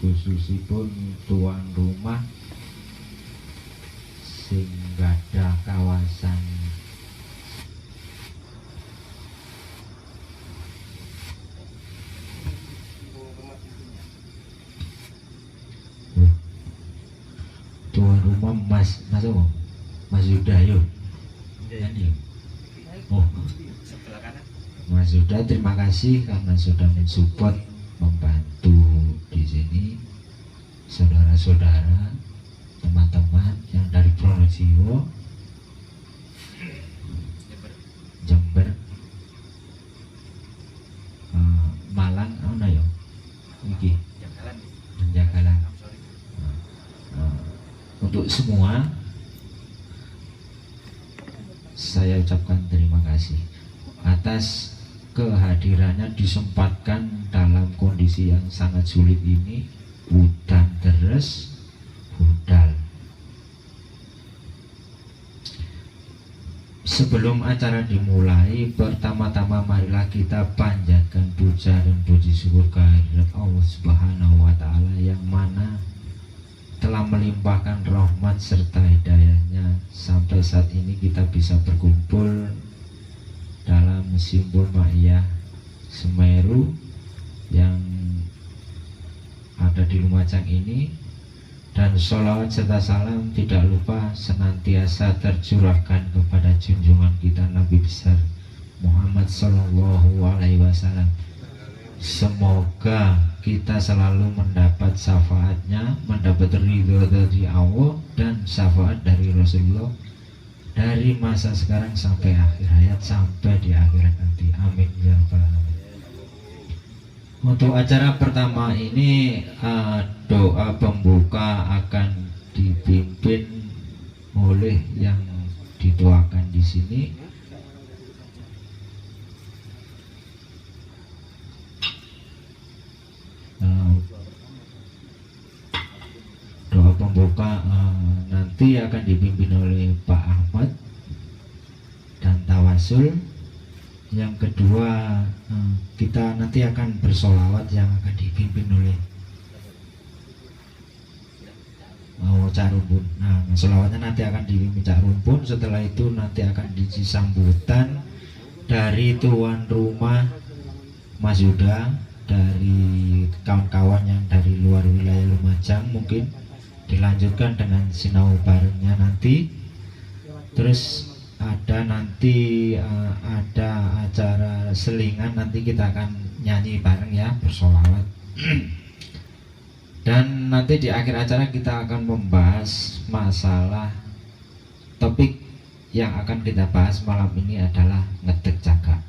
khususipun tuan rumah sing gadah kawasan tuan rumah Mas apa? Mas Yuda yuk. Oh, Mas Yuda, terima kasih karena sudah mensupport, membantu di sini saudara-saudara, teman-teman yang dari Pronojiwo, Jember, Malang, mana ya? Iki, Jagalan. Untuk semua saya ucapkan terima kasih atas kehadirannya, disempatkan dalam kondisi yang sangat sulit ini, hutan deres, budal. Sebelum acara dimulai, pertama-tama marilah kita panjatkan puja dan puji syukur kehadirat Allah Subhanahu wa Ta'ala yang mana telah melimpahkan rahmat serta hidayahnya sampai saat ini kita bisa berkumpul dalam Simpul Ma'iyah Semeru yang ada di Lumajang ini, dan sholawat serta salam tidak lupa senantiasa tercurahkan kepada junjungan kita Nabi besar Muhammad Sallallahu Alaihi Wasallam. Semoga kita selalu mendapat syafaatnya, mendapat ridho dari Allah dan syafaat dari Rasulullah dari masa sekarang sampai akhir hayat, sampai di akhirat nanti. Amin ya rabbal alamin. Untuk acara pertama ini doa pembuka akan dipimpin oleh yang didoakan di sini. Doa pembuka nanti akan dipimpin oleh Pak Ahmad dan tawasul. Yang kedua kita nanti akan bersolawat yang akan dipimpin oleh Cak Rumpun. Nah, solawatnya nanti akan dipimpin Cak Rumpun. Setelah itu nanti akan diisi sambutan dari tuan rumah Mas Yuda, dari kawan-kawan yang dari luar wilayah Lumajang, mungkin dilanjutkan dengan sinau barengnya nanti. Terus ada nanti ada acara selingan, nanti kita akan nyanyi bareng ya, bersolawat. Dan nanti di akhir acara kita akan membahas masalah topik yang akan kita bahas malam ini adalah ngedek cagak.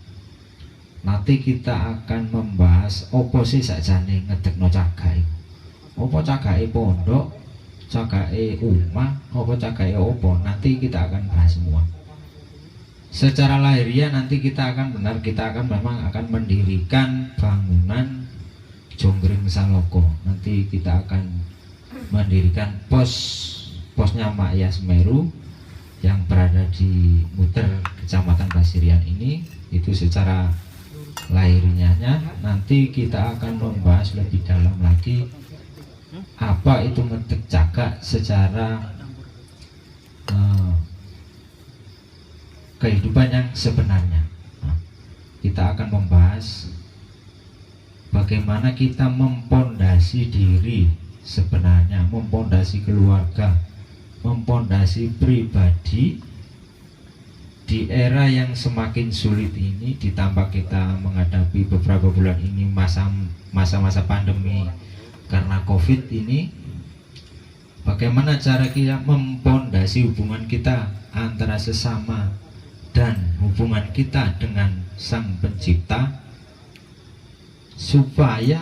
Nanti kita akan membahas opo sih sakjane ngedekno cagak. Opo cagake pondok, cagake umah, opo cagake opo, nanti kita akan bahas semua. Secara lahiriah nanti kita akan memang akan mendirikan bangunan Jonggring Saloko. Nanti kita akan mendirikan posnya Ma'iyah Semeru yang berada di Muter, Kecamatan Pasirian ini. Itu secara lahirnya. Nanti kita akan membahas lebih dalam lagi apa itu ngedek cagak secara kehidupan yang sebenarnya. Kita akan membahas bagaimana kita mempondasi diri sebenarnya, mempondasi keluarga, mempondasi pribadi di era yang semakin sulit ini, ditambah kita menghadapi beberapa bulan ini masa-masa pandemi karena COVID ini. Bagaimana cara kita mempondasi hubungan kita antara sesama dan hubungan kita dengan Sang Pencipta, supaya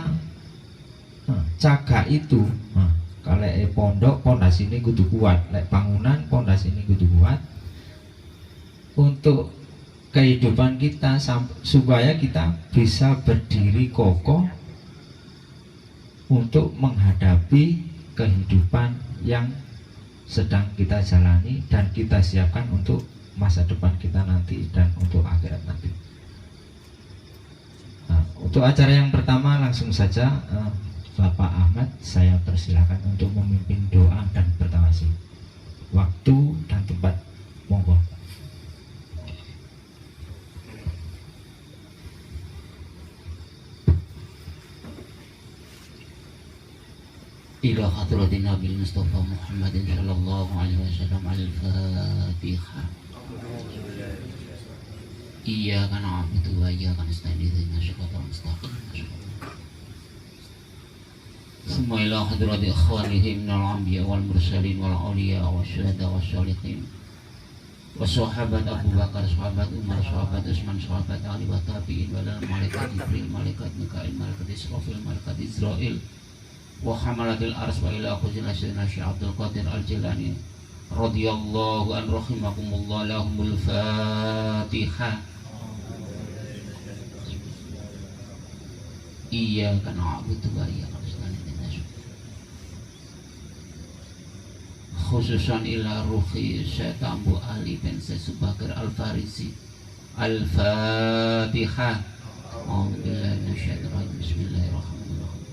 cagak itu kalau pondok pondasi ini kudu kuat, lek bangunan pondasi ini kudu kuat untuk kehidupan kita, supaya kita bisa berdiri kokoh untuk menghadapi kehidupan yang sedang kita jalani dan kita siapkan untuk masa depan kita nanti dan untuk akhirat nanti. Untuk acara yang pertama langsung saja Bapak Ahmad, saya persilakan untuk memimpin doa dan bertawassul. Waktu dan tempat, monggo. Ila hadratin Nabi Mustafa Muhammadin sallallahu alaihi wasallam al-Fatihah. Iyyaka na'budu wa iyyaka nasta'in ihdinas siratal mustaqim. Summa ila hadrati ikhwanihim minal anbiya wal mursalin wal awliya wasyuhada wasyolihin wa sahabat Abu Bakar, sahabat Umar, sahabat Utsman, sahabat Ali wa tabi'in wa malaikat Jibril, malaikat Mikail, malaikat Israfil, malaikat Israil wa hamalatil ars wa ila khuzina sayyidina Syekh Abdul Qadir Al-Jilani radhiyallahu an rahimakumullah. Lahumul Fatihah. Iyyaka na'budu wa iyyaka nasta'in khususan ila ruhi Syekh Abu Ali bin Subakir Al-Farisi. Al-Fatihah. A'udzubillahi minasyaitonir rajim. Bismillahirrahmanirrahim.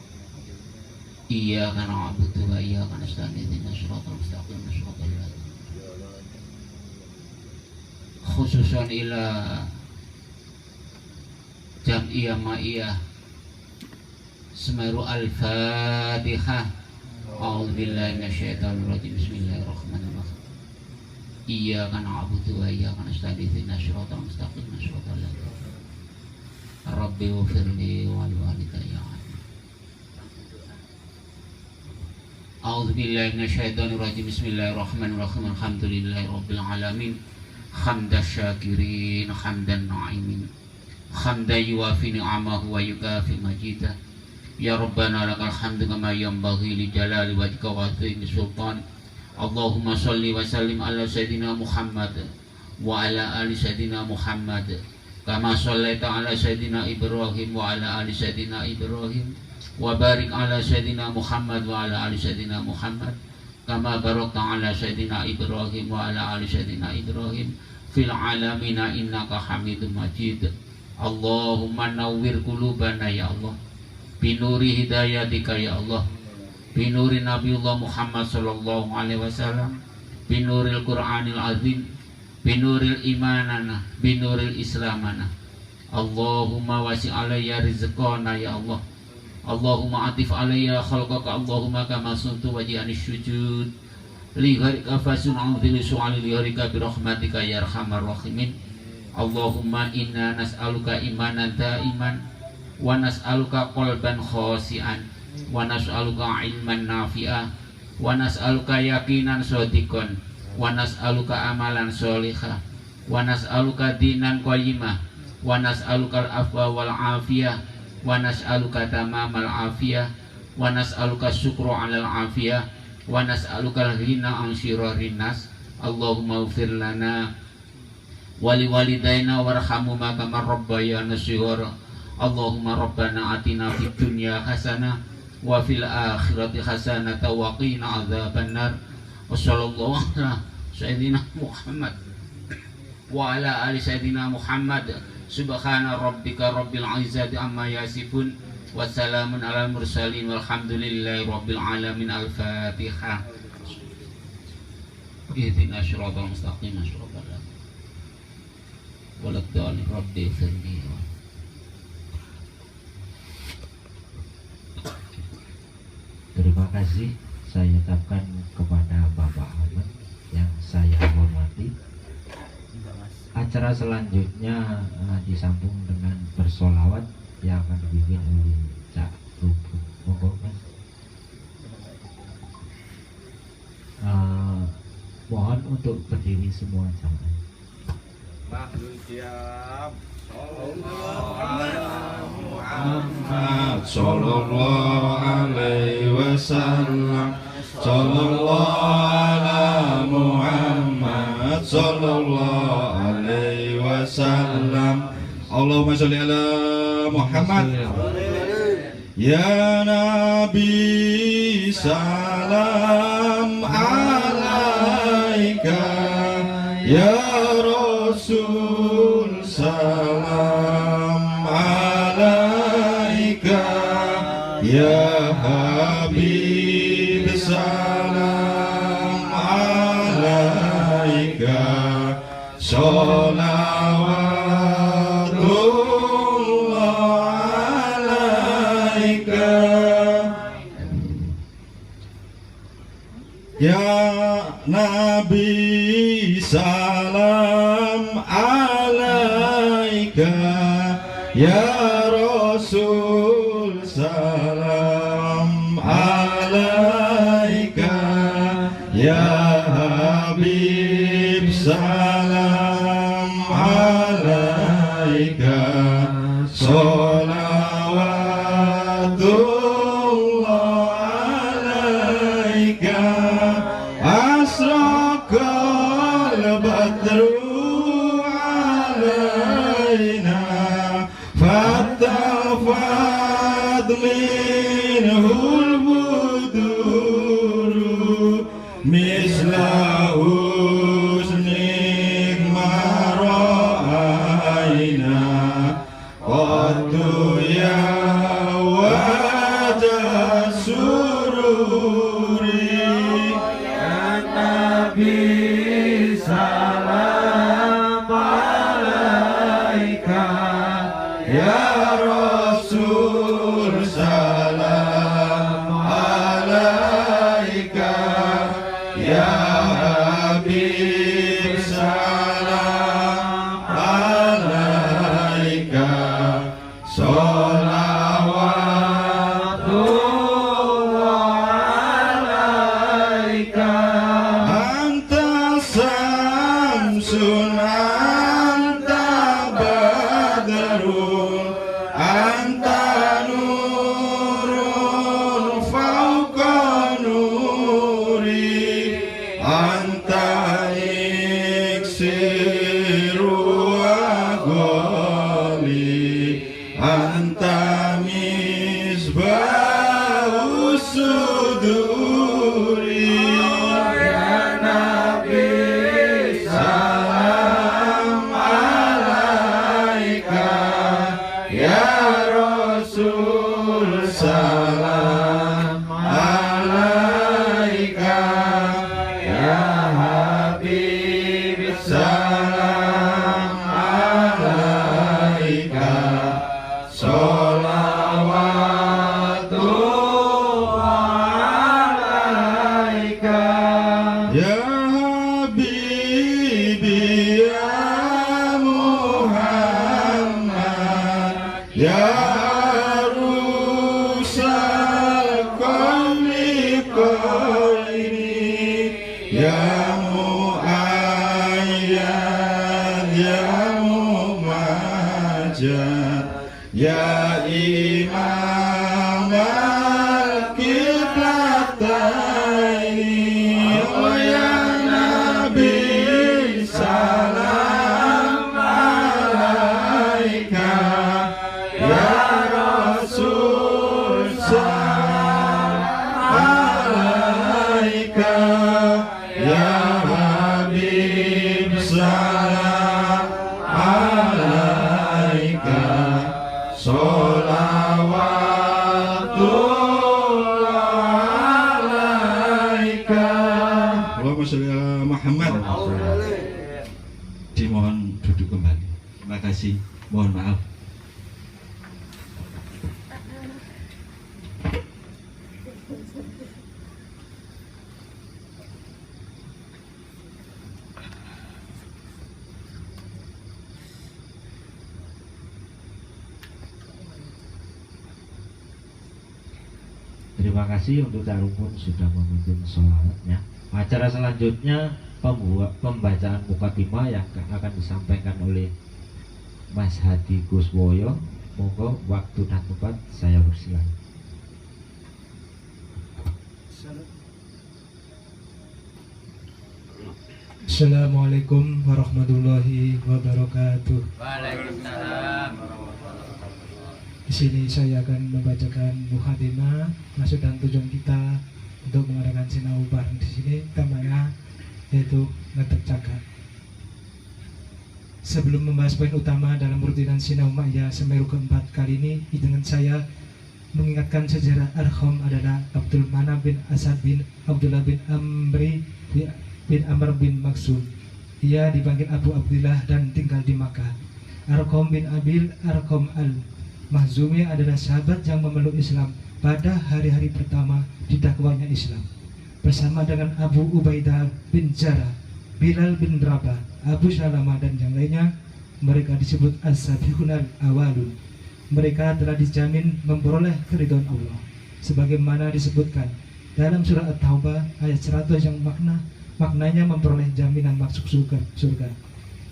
Iyyaka na'budu wa iyyaka nasta'in ihdinas siratal mustaqim siratal ladzina khususan ila Jam'iyah Ma'iyah Semeru Al-Fatihah. A'udzubillahi minasyaitonir rajim. Bismillahirrahmanirrahim. Iyyaka na'budu wa iyyaka nasta'in ihdinas siratal mustaqim siratal ladzina Rabbi ighfirli wa liwalidayya. A'udzubillahi minasyaitonir rajim. Bismillahirrahmanirrahim. Alhamdulillahi rabbil alamin. Hamdas syakirin, hamdan na'imin, hamdan yuwafi ni'amahu wa yukafi majidah. Ya Rabbana lakal hamdu kama yanbaghi li jalali wajhika wa 'azimi sultan. Allahumma shalli wa sallim ala sayyidina Muhammad wa ala ali sayyidina Muhammad kama shallaita ala sayyidina Ibrahim wa ala ali sayyidina Ibrahim wa barik ala sayyidina Muhammad wa ala ali sayyidina Muhammad kama barakta ala sayyidina Ibrahim wa ala ali sayyidina Ibrahim fil alamina innaka Hamidum Majid. Allahumma nawwir qulubana ya Allah binuri hidayatika ya Allah, binuri Nabiullah Muhammad sallallahu alaihi wasallam, binuril Qur'anil azim, binuril imanana, binuril islamana. Allahumma wasi alayya rizqana ya Allah, Allahumma atif alayya khalqaka, Allahumma kama suntu waji'anis sujud li gharika fasun a'udhili su'ali li gharika birahmatika ya arhamar rahimin. Allahumma inna nas'aluka imanan da'iman wa nas'aluka qalban khasi'an wa nas'aluka ilman nafi'ah wa nas'aluka yaqinan shadiqan wa nas'aluka amalan sholihah wa nas'aluka dinan qayyimah wa nas'aluka al-afwa wal afiyah wa nas'aluka tamamal afiyah wa nas'aluka syukra 'alal afiyah wa nas'aluka al-ghina an syirarin nas. Allahumma ighfir lana wa liwalidayna warhamhuma kama rabbayana shighara. Allahumma rabbana atina fid dunya hasanah wa fil akhirati hasanah wa qina adzabannar. Wa sallallahu ala sayyidina Muhammad wa ala ali sayyidina Muhammad. Subhana rabbika rabbil izzati amma yasifun wa salamun alal mursalin walhamdulillahi rabbil alamin. Al-Fatihah. Ihdinas siratal mustaqim siratal ladzina waladdallin rabbi ighfirli. Terima kasih saya ucapkan kepada Bapak Ahmad yang saya hormati. Acara selanjutnya disambung dengan bersolawat yang akan dibimbing oleh Cak Rubu. Monggo Mas. Mohon untuk berdiri semua jamaah. Muhammad sallallahu alaihi wasallam, sallallahu ala Muhammad sallallahu alaihi wasallam. Allahumma sholli ala Muhammad. Ya Nabi salam alaika, ya Rasul salam alaika, ya Ya Habib salam alaika Sholawatullah alaika Ya Nabi salam alaika Ya Rasul salam alaika Ya Habib salam alaika Sholawatullah alaika Asraqal badru alaina Fatafad minhul buduru Misla husnik mara'aina Qaddu ya wajah sururi Ya Nabi salam alaika Ya Rasul salam alaika Ya Habib salam alaika Sholawatullah alaika Anta samsun anta badrun Anta nurun fauqa nuri Anta iksiru agoli Anta misbahu suduri Ya Nabi salam alaika Ya Rasul salam alaika Ya Habib salam alaika Sholawatullah alaika Ya Habibi ya Muhammad Ya Rusal qawli qaini Ya Mu'ayyad Ya Mumajjad Ya Imam al-Qiblataini Oh ya Nabi salam alaika Ya Rasul salam alaika Ya Habib salam alaika Sholawatullah alaika Allahumma sholli ala Muhammad Dimohon duduk kembali. Terima kasih. Mohon maaf. Terima kasih untuk Cak Rumpun sudah memimpin sholawatnya. Acara selanjutnya pembacaan Mukaddimah yang akan disampaikan oleh Mas Hadi Guswoyo. Monggo waktu dan tempat saya persilakan. Assalamualaikum warahmatullahi wabarakatuh. Waalaikumsalam. Di sini saya akan membacakan Mukaddimah, maksud dan tujuan kita untuk mengadakan sinau bareng di sini, temanya yaitu ngetek cakak. Sebelum membahas poin utama dalam rutinan sinau Ma'ya Semeru keempat kali ini, dengan saya mengingatkan sejarah Arqam adalah Abdul Manaf bin Asad bin Abdullah bin Amr bin Maksum. Ia dipanggil Abu Abdullah dan tinggal di Makkah. Arqam bin Abil Arqam al-Mahzumi adalah sahabat yang memeluk Islam pada hari-hari pertama didakwahnya Islam. Bersama dengan Abu Ubaidah bin Jarrah, Bilal bin Rabah, Abu Salamah dan yang lainnya, mereka disebut as-sabiqun al-awwalun. Mereka telah dijamin memperoleh keridhaan Allah sebagaimana disebutkan dalam surah At-Taubah ayat 100 yang maknanya memperoleh jaminan masuk surga.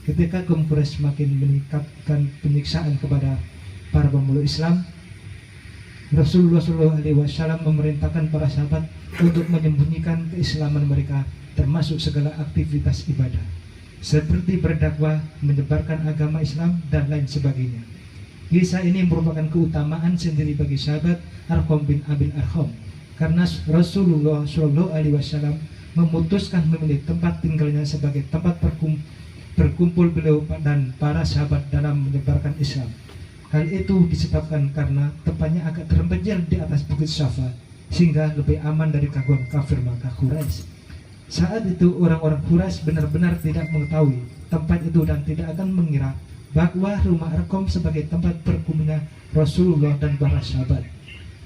Ketika kaum Quraisy semakin meningkatkan penyiksaan kepada para pemeluk Islam, Rasulullah SAW memerintahkan para sahabat untuk menyembunyikan keislaman mereka, termasuk segala aktivitas ibadah seperti berdakwah, menyebarkan agama Islam dan lain sebagainya. Kisah ini merupakan keutamaan sendiri bagi sahabat Arqam bin Abil Arqam karena Rasulullah SAW memutuskan memilih tempat tinggalnya sebagai tempat berkumpul beliau dan para sahabat dalam menyebarkan Islam. Hal itu disebabkan karena tempatnya agak terpencil di atas bukit Safa sehingga lebih aman dari gangguan kafir Makkah Quraisy. Saat itu orang-orang Quraisy benar-benar tidak mengetahui tempat itu dan tidak akan mengira bahwa rumah Arqam sebagai tempat berkumpulnya Rasulullah dan para sahabat.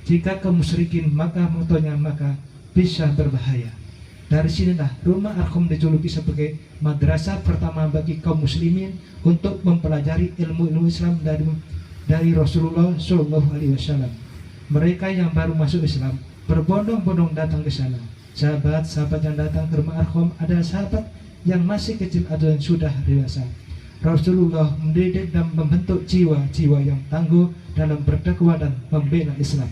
Jika kaum musyrikin mengetahuinya maka bisa berbahaya. Dari sinilah rumah Arqam dijuluki sebagai madrasah pertama bagi kaum muslimin untuk mempelajari ilmu-ilmu Islam dari Rasulullah SAW. Mereka yang baru masuk Islam berbondong-bondong datang ke sana. Sahabat-sahabat yang datang ke rumah Arqam adalah sahabat yang masih kecil atau yang sudah dewasa. Rasulullah mendidik dan membentuk jiwa-jiwa yang tangguh dalam berdakwah dan membela Islam.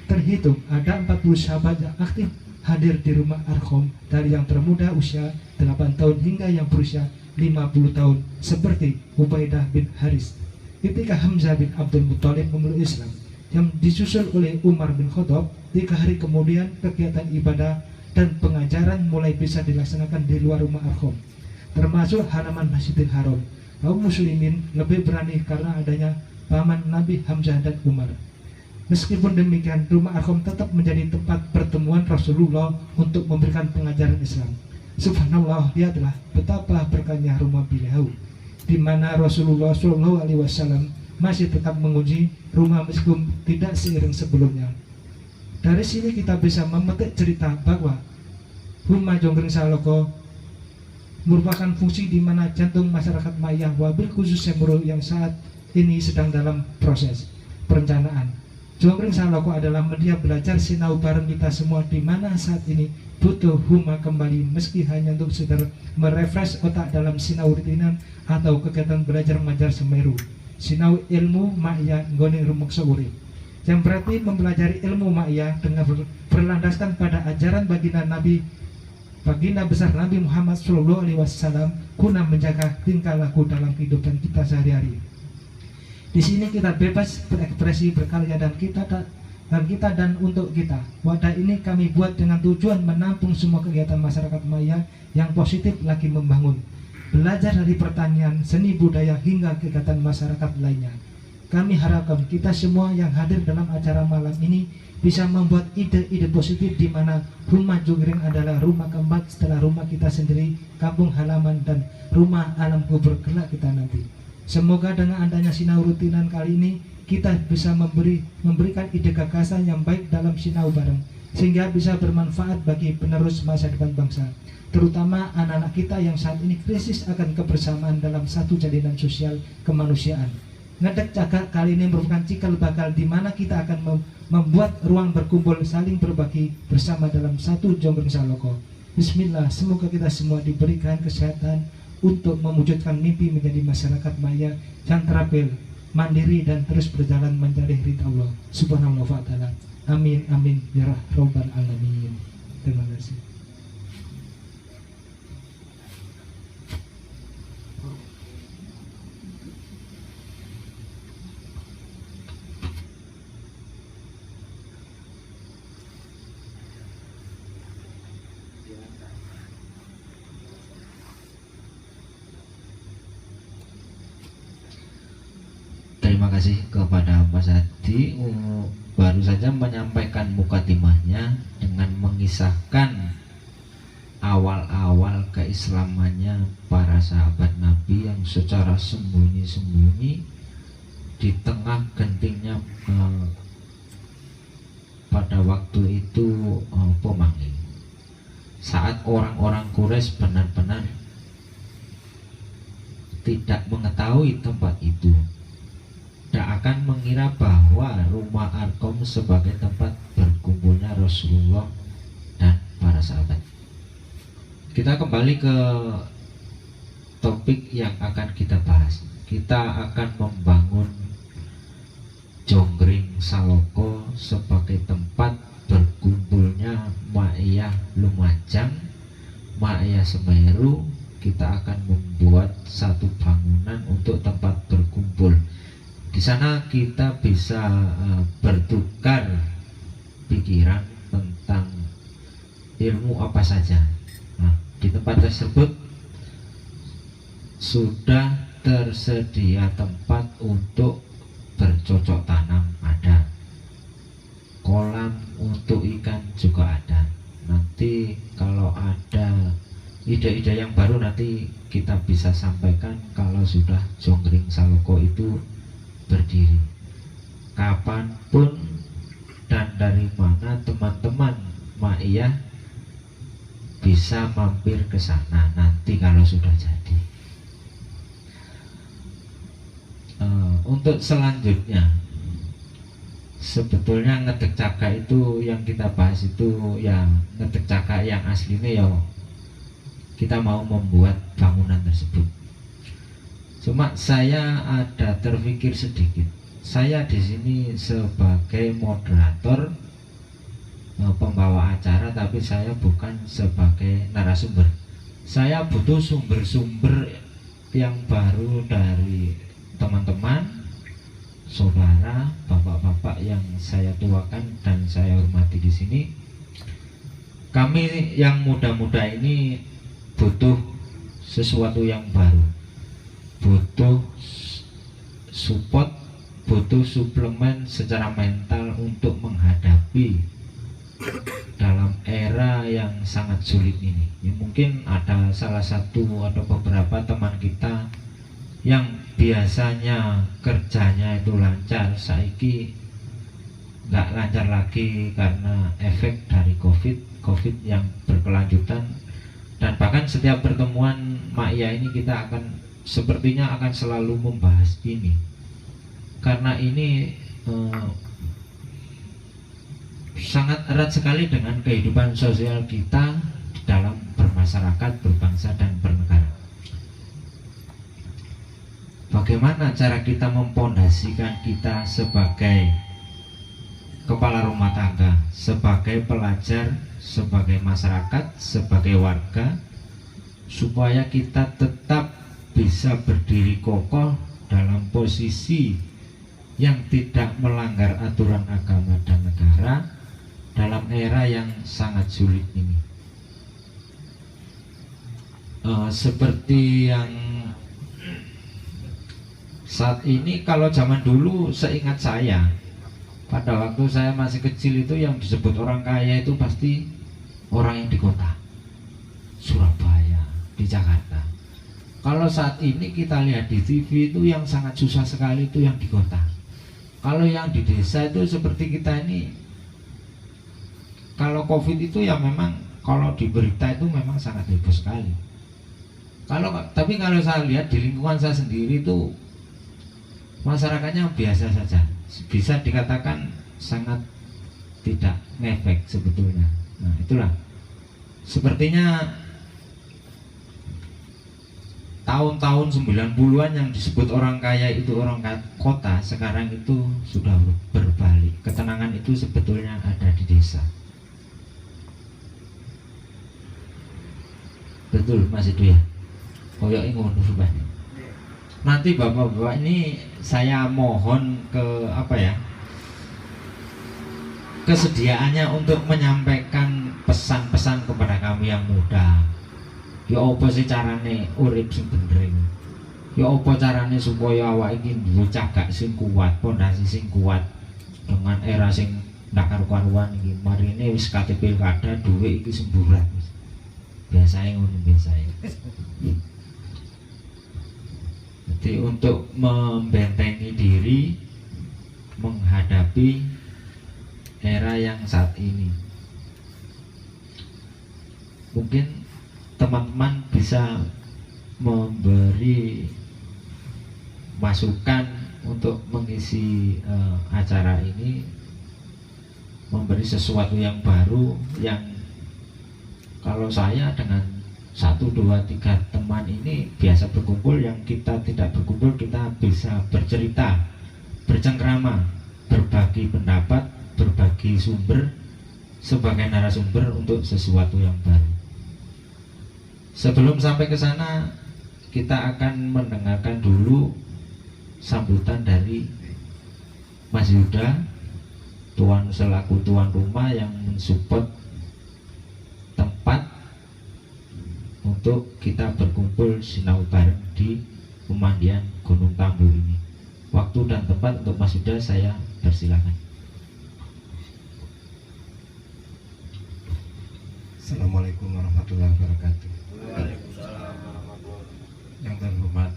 Terhitung ada 40 sahabat yang aktif hadir di rumah Arqam, dari yang termuda usia 8 tahun hingga yang berusia 50 tahun seperti Ubaidah bin Haris. Ketika Hamzah bin Abdul Muthalib memeluk Islam yang disusul oleh Umar bin Khattab, 3 hari kemudian kegiatan ibadah dan pengajaran mulai bisa dilaksanakan di luar rumah Arqam, termasuk halaman Masjidil Haram. Kaum muslimin lebih berani karena adanya paman Nabi Hamzah dan Umar. Meskipun demikian, rumah Arqam tetap menjadi tempat pertemuan Rasulullah untuk memberikan pengajaran Islam. Subhanallah, lihatlah betapa berkahnya rumah beliau, di mana Rasulullah SAW masih tetap menguji rumah meskipun tidak seiring sebelumnya. Dari sini kita bisa memetik cerita bahwa rumah Jonggring Saloko merupakan fungsi di mana jantung masyarakat Maya, wabil khusus Semuru yang saat ini sedang dalam proses perencanaan. Jonggring Saloko adalah media belajar sinau bareng kita semua, di mana saat ini butuh huma kembali meski hanya untuk sekedar merefresh otak dalam sinau rutinan atau kegiatan belajar mengajar Semeru. Sinau ilmu Maya nggone rumuk seurip, yang berarti mempelajari ilmu Maya dengan berlandaskan pada ajaran baginda besar Nabi Muhammad SAW guna menjaga tingkah laku dalam kehidupan kita sehari-hari. Di sini kita bebas berekspresi, berkarya dan kita dan untuk kita. Wadah ini kami buat dengan tujuan menampung semua kegiatan masyarakat Maya yang positif lagi membangun, belajar dari pertanian, seni budaya hingga kegiatan masyarakat lainnya. Kami harapkan kita semua yang hadir dalam acara malam ini bisa membuat ide-ide positif di mana rumah Jonggring adalah rumah keempat setelah rumah kita sendiri, kampung halaman dan rumah alam kubur kelak kita nanti. Semoga dengan adanya sinau rutinan kali ini kita bisa memberikan ide gagasan yang baik dalam sinau bareng sehingga bisa bermanfaat bagi penerus masa depan bangsa, terutama anak-anak kita yang saat ini krisis akan kebersamaan dalam satu jalinan sosial kemanusiaan. Ngedek Cagak kali ini merupakan cikal bakal di mana kita akan membuat ruang berkumpul saling berbagi bersama dalam satu Jonggring Saloko. Bismillah, semoga kita semua diberikan kesehatan untuk mewujudkan mimpi menjadi masyarakat Maya yang terampil, mandiri dan terus berjalan mencari ridha Allah Subhanahu wa ta'ala. Amin amin ya rabbal alamin. Terima kasih. Terima terima kasih kepada Mas Hadi baru saja menyampaikan mukadimahnya dengan mengisahkan awal-awal keislamannya para sahabat Nabi yang secara sembunyi-sembunyi di tengah gentingnya pada waktu itu pemanggil. Saat orang-orang Quraisy benar-benar tidak mengetahui tempat itu, tidak akan mengira bahwa rumah Arkom sebagai tempat berkumpulnya Rasulullah dan para sahabat. Kita kembali ke topik yang akan kita bahas. Kita akan membangun Jonggring Saloko sebagai tempat berkumpulnya Ma'iyah Lumajang, Ma'iyah Semeru. Kita akan membuat satu bangunan untuk tempat berkumpul. Di sana kita bisa bertukar pikiran tentang ilmu apa saja. Nah, di tempat tersebut sudah tersedia tempat untuk bercocok tanam, ada kolam untuk ikan juga ada. Nanti kalau ada ide-ide yang baru nanti kita bisa sampaikan kalau sudah Jonggring Saloko itu berdiri. Kapanpun dan dari mana teman-teman Ma'iyah bisa mampir ke sana nanti kalau sudah jadi. Untuk selanjutnya, sebetulnya ngedek caka itu yang kita bahas itu ya ngedek caka yang aslinya ya kita mau membuat bangunan tersebut. Cuma saya ada terpikir sedikit. Saya di sini sebagai moderator, pembawa acara, tapi saya bukan sebagai narasumber. Saya butuh sumber-sumber yang baru dari teman-teman, saudara, bapak-bapak yang saya tuakan dan saya hormati di sini. Kami yang muda-muda ini butuh sesuatu yang baru, butuh support, butuh suplemen secara mental untuk menghadapi dalam era yang sangat sulit ini. Ya, mungkin ada salah satu atau beberapa teman kita yang biasanya kerjanya itu lancar, saiki nggak lancar lagi karena efek dari COVID yang berkelanjutan. Dan bahkan setiap pertemuan Ma'iyah ini kita akan sepertinya akan selalu membahas ini, karena ini sangat erat sekali dengan kehidupan sosial kita dalam bermasyarakat, berbangsa dan bernegara. Bagaimana cara kita mempondasikan kita sebagai kepala rumah tangga, sebagai pelajar, sebagai masyarakat, sebagai warga, supaya kita tetap bisa berdiri kokoh dalam posisi yang tidak melanggar aturan agama dan negara dalam era yang sangat sulit ini. Seperti yang saat ini, kalau zaman dulu seingat saya, pada waktu saya masih kecil itu yang disebut orang kaya itu pasti orang yang di kota, Surabaya, di Jakarta. Kalau saat ini kita lihat di TV itu yang sangat susah sekali itu yang di kota. Kalau yang di desa itu seperti kita ini, kalau COVID itu ya memang kalau di berita itu memang sangat heboh sekali. Tapi kalau saya lihat di lingkungan saya sendiri itu masyarakatnya biasa saja, bisa dikatakan sangat tidak ngefek sebetulnya. Nah itulah, sepertinya tahun-tahun 90-an yang disebut orang kaya itu orang kota, sekarang itu sudah berbalik. Ketenangan itu sebetulnya ada di desa. Betul Mas Idu ya? Koyok ngono supaya nanti bapak-bapak ini saya mohon kesediaannya untuk menyampaikan pesan-pesan kepada kami yang muda. Ya apa sih carane urip sing bener. Ya apa carane supaya awak iki duwe cagak sing kuat, pondasi sing kuat dengan era sing ndak karu-karuan iki. Marine wis KTP pilkada dhuwit iki semburat. Biasae ngono biasae. Jadi untuk membentengi diri menghadapi era yang saat ini, mungkin teman-teman bisa memberi masukan untuk mengisi acara ini, memberi sesuatu yang baru yang kalau saya dengan 1, 2, 3 teman ini biasa berkumpul, yang kita tidak berkumpul kita bisa bercerita, bercengkrama, berbagi pendapat, berbagi sumber sebagai narasumber untuk sesuatu yang baru. Sebelum sampai ke sana, kita akan mendengarkan dulu sambutan dari Mas Yuda, selaku tuan rumah yang mensupport tempat untuk kita berkumpul sinau bareng di pemandian Gunung Tambur ini. Waktu dan tempat untuk Mas Yuda saya persilakan. Assalamualaikum warahmatullahi wabarakatuh. Yang terhormat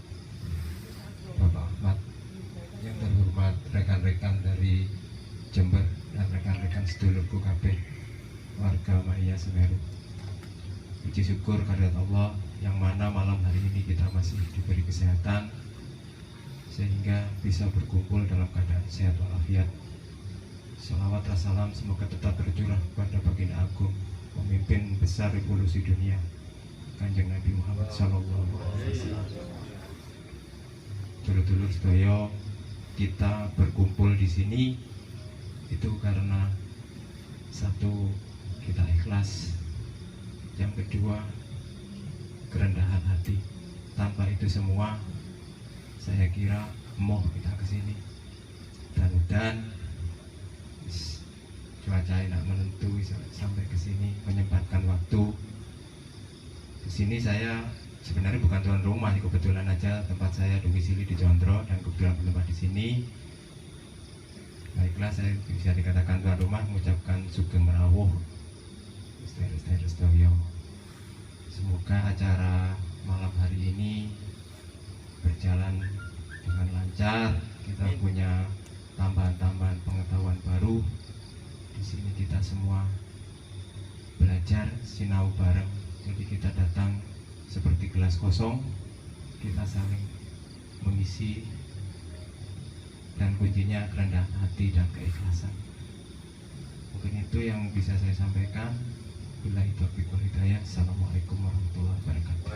Bapak Ahmad, yang terhormat rekan-rekan dari Jember dan rekan-rekan sedulurku kabeh warga Mahia Semeru. Puji syukur kehadirat Allah yang mana malam hari ini kita masih diberi kesehatan sehingga bisa berkumpul dalam keadaan sehat walafiat. Salawat dan salam semoga tetap tercurah kepada baginda agung, pemimpin besar revolusi dunia, Kanjeng Nabi Muhammad Sallallahu Alaihi Wasallam. Dulur-dulur sedaya, kita berkumpul di sini itu karena satu, kita ikhlas, yang kedua kerendahan hati. Tanpa itu semua saya kira mau kita kesini, dan cuaca enak menentu sampai ke sini menyempatkan waktu. Di sini saya sebenarnya bukan tuan rumah, kebetulan aja tempat saya domisili di Condro dan kebetulan bertempat di sini. Baiklah, saya bisa dikatakan tuan rumah, mengucapkan sugeng rawuh sedherek sedaya. Semoga acara malam hari ini berjalan dengan lancar. Kita punya tambahan-tambahan pengetahuan baru. Di sini kita semua belajar sinau bareng. Jadi kita datang seperti gelas kosong, kita saling mengisi, dan kuncinya kerendahan hati dan keikhlasan. Mungkin itu yang bisa saya sampaikan. Billahi taufiq wal hidayah. Assalamualaikum warahmatullahi wabarakatuh.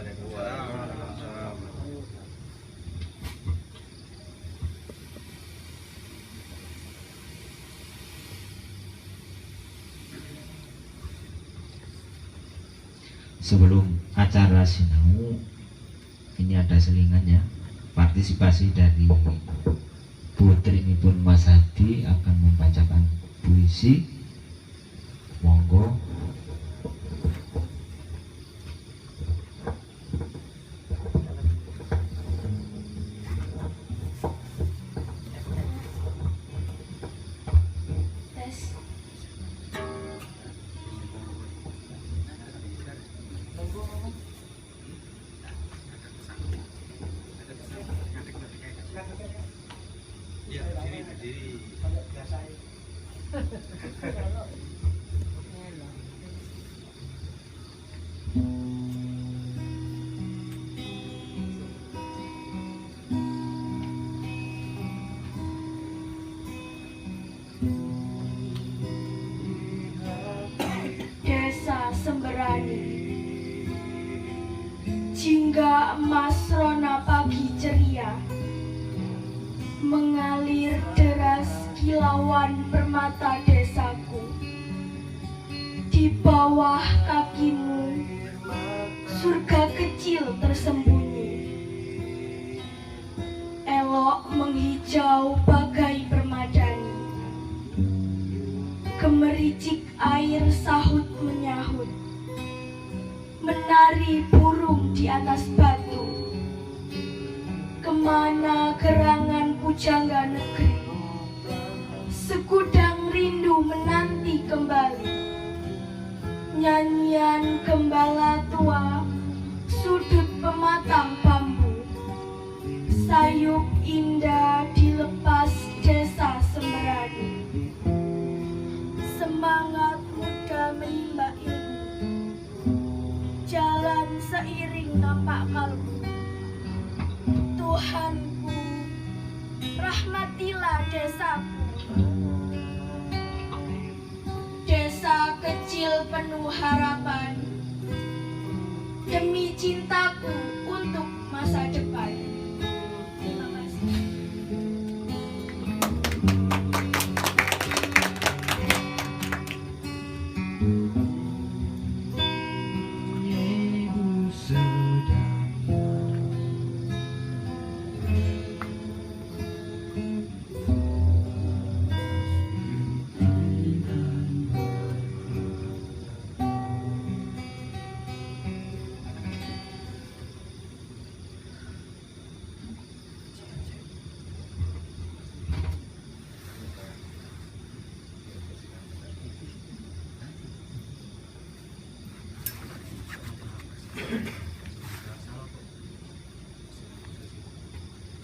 Sebelum acara sinau ini ada selingannya, partisipasi dari putri ini pun Mas Hadi akan membacakan puisi. Monggo. Desa Semberani, jingga emas rona pagi ceria, mengalir deras kilauan permata desaku. Di bawah kakimu surga kecil tersembunyi, elok menghijau bagai permadani. Gemericik air sahut menyahut, menari burung di atas batu. kemana gerangan pujangga negeri, segudang rindu menanti kembali. Nyanyian gembala tua, sudut pematang bambu, sayup indah dilepas desa Semerani. Semangat muda menimba ilmu, jalan seiring nampak kalbu. Tuhanku, rahmatilah desaku, desa kecil penuh harapan, demi cintaku untuk masa depan. Terima kasih. Ibu sedang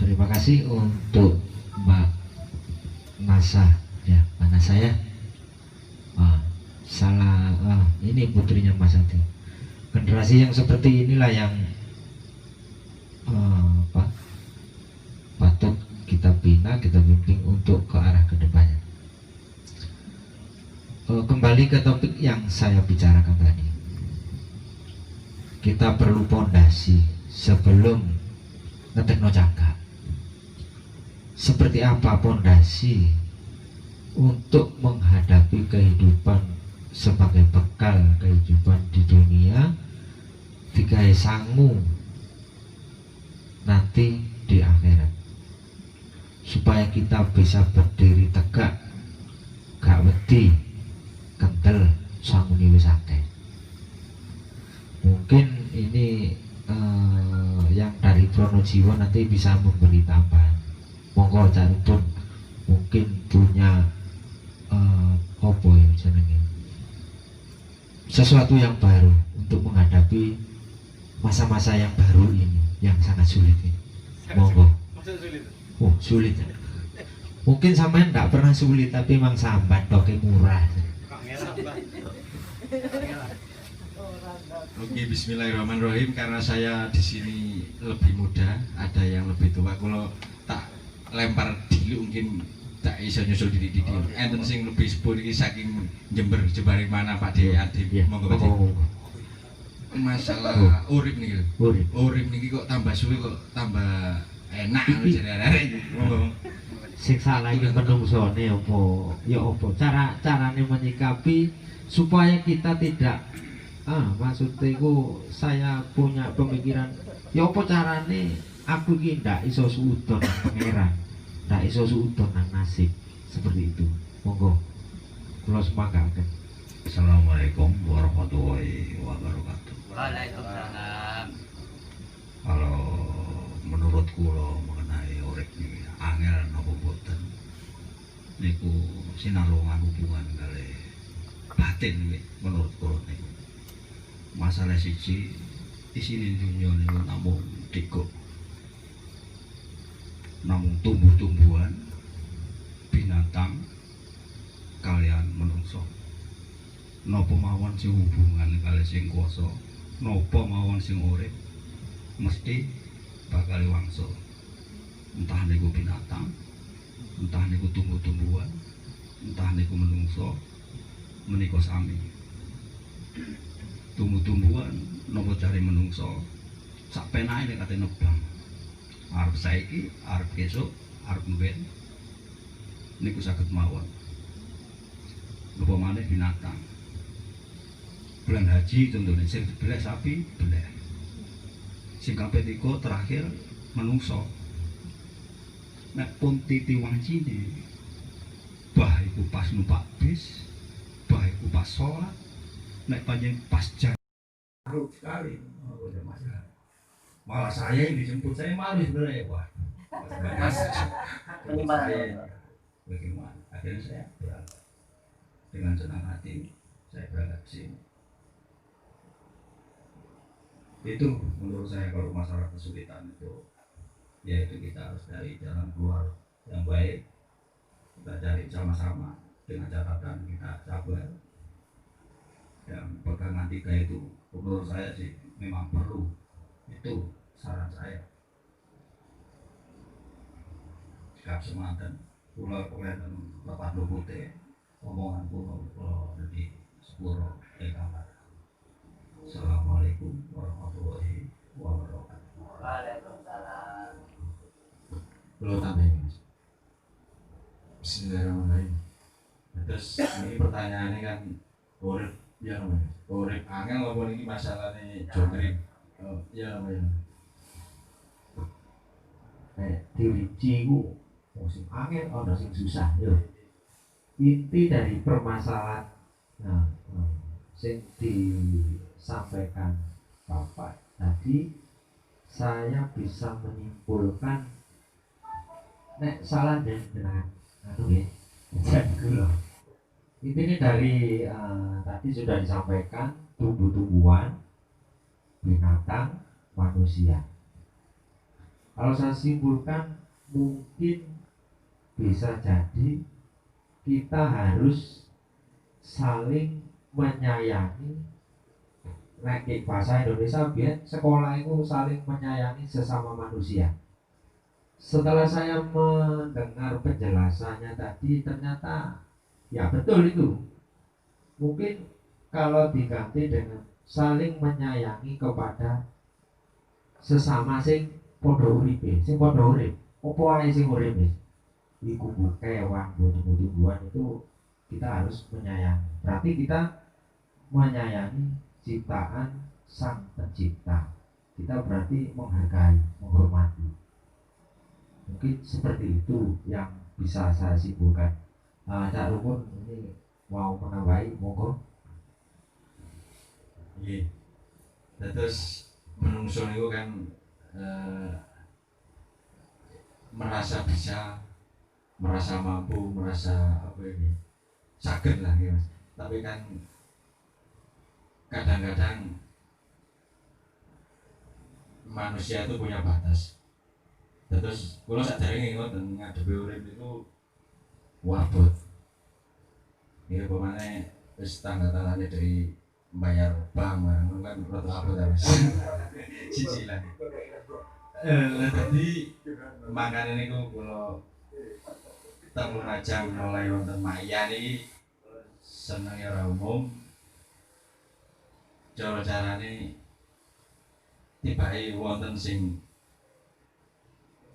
Terima kasih untuk Mbak Nasa, ya Mbak Nasa ya. Ini putrinya Mas Adi. Generasi yang seperti inilah yang patut kita bina, kita bimbing untuk ke arah kedepannya. Kembali ke topik yang saya bicarakan tadi. Kita perlu pondasi sebelum ngetekno cakak. Seperti apa pondasi untuk menghadapi kehidupan sebagai bekal kehidupan di dunia, digawe sangu nanti di akhirat, supaya kita bisa berdiri tegak, gak wedi, kental, sangune wis akeh. Mungkin ini yang dari Pronojiwo nanti bisa memberi tambahan. Monggo Caripun mungkin punya apa ya jenenge, sesuatu yang baru untuk menghadapi masa-masa yang baru ini, yang sangat sulit ini. Monggo. Oh sulit. Mungkin sampean enggak pernah sulit, tapi memang sambat toke murah. Oke, bismillahirrahmanirrahim. Karena saya di sini lebih muda, ada yang lebih tua. Kalau tak lempar dulu mungkin tak iso nyusul didik-didik. Enten sing lebih sepur iki saking Jember, Jembaring mana Pak De Adi. Monggo Pak De. Masalah urip niki lho. Urip niki kok tambah suwe kok tambah enak jare arek iki. Monggo. Sing salah iki menungsone apa? Ya apa carane menyikapi supaya kita tidak maksudnya itu saya punya pemikiran ya apa carane aku iki ndak iso suudon nang pangeran, ndak iso suudon nang nasib, seperti itu. Monggo kula semanggaken. Assalamualaikum warahmatullahi wabarakatuh. Waalaikumsalam. Kalau menurut kula mengenai urip niki angel napa boten niku sinarungan hubungan kali batin niki menurut kula niku. Masalah siji isine dunya niku namung tikuk, namung tumbuh-tumbuhan, binatang kalian menungso. Napa mawon sing hubungan kali sing kuwasa, napa mawon sing urip mesti bakal wangsul. Entah niku binatang, entah niku tumbuh-tumbuhan, entah niku menungso, menika sami. Tumbuh-tumbuhan nopo cari menungso sak penake nek kate nebang. Arep saiki, arep besok, arep mben niku saged mawon. Napa maneh binatang. Bulan haji contohnya sing dibelek sapi, belek. Sing kaping 3 terakhir menungso. Nek pun titi wancine bah iku pas numpak bis, bah iku pas sholat, nek panjang pas jalan sekali, oh, masalah. Malah saya yang dijemput, saya malu sebenarnya, Pak. Mas, saya bagaimana? Akhirnya saya berangkat dengan senang hati, saya berangkat ke sini. Itu menurut saya kalau masalah kesulitan itu, yaitu kita harus cari jalan keluar yang baik, kita cari sama-sama dengan catatan kita sabar dan pegangan 3 itu menurut saya sih memang perlu. Itu saran saya. Sikap semangat pulau kelihatan lepas lupute omongan pulau jadi sepuro kamar. Assalamualaikum warahmatullahi wabarakatuh. Waalaikumsalam. Belum tambahin Mas. Bismillahirrahmanirrahim. Terus ini pertanyaannya kan urip ya namanya. Urip angel ngomong ini masalahnya jonggrip. Ya namanya. Diriji ku sing angel ana sing susah yo. Inti dari permasalahan sing disampaikan Bapak tadi, saya bisa menyimpulkan nek salah dengan ya. Jadi intinya dari tadi sudah disampaikan tumbuh-tumbuhan, binatang, manusia. Kalau saya simpulkan mungkin bisa jadi kita harus saling menyayangi. Nek bahasa Indonesia biar sekolah itu saling menyayangi sesama manusia. Setelah saya mendengar penjelasannya tadi, ternyata ya betul itu. Mungkin kalau diganti dengan saling menyayangi kepada sesama sing padha uripe, sing padha urip. Apa ae sing urip iku kewan, tumbuh-tumbuhan itu kita harus menyayangi. Berarti kita menyayangi ciptaan Sang Pencipta. Kita berarti menghargai, menghormati. Mungkin seperti itu yang bisa saya simpulkan. Cak Rukun ini mau menambahi, monggo. Iya. Terus menungso itu kan merasa bisa, merasa mampu, merasa apa ini, sakit lah ya Mas. Tapi kan kadang-kadang manusia itu punya batas. Terus kalau sadari ngoten ngadepi urip itu wabot. Ini pemane wis tanda-tandane dari bayar bank kan rada abot ya Mas. Cicilan. Jadi makanya niku kula temu rajang mulai wonten maya niki seneng ora umum. Cara-carane tibae wonten sing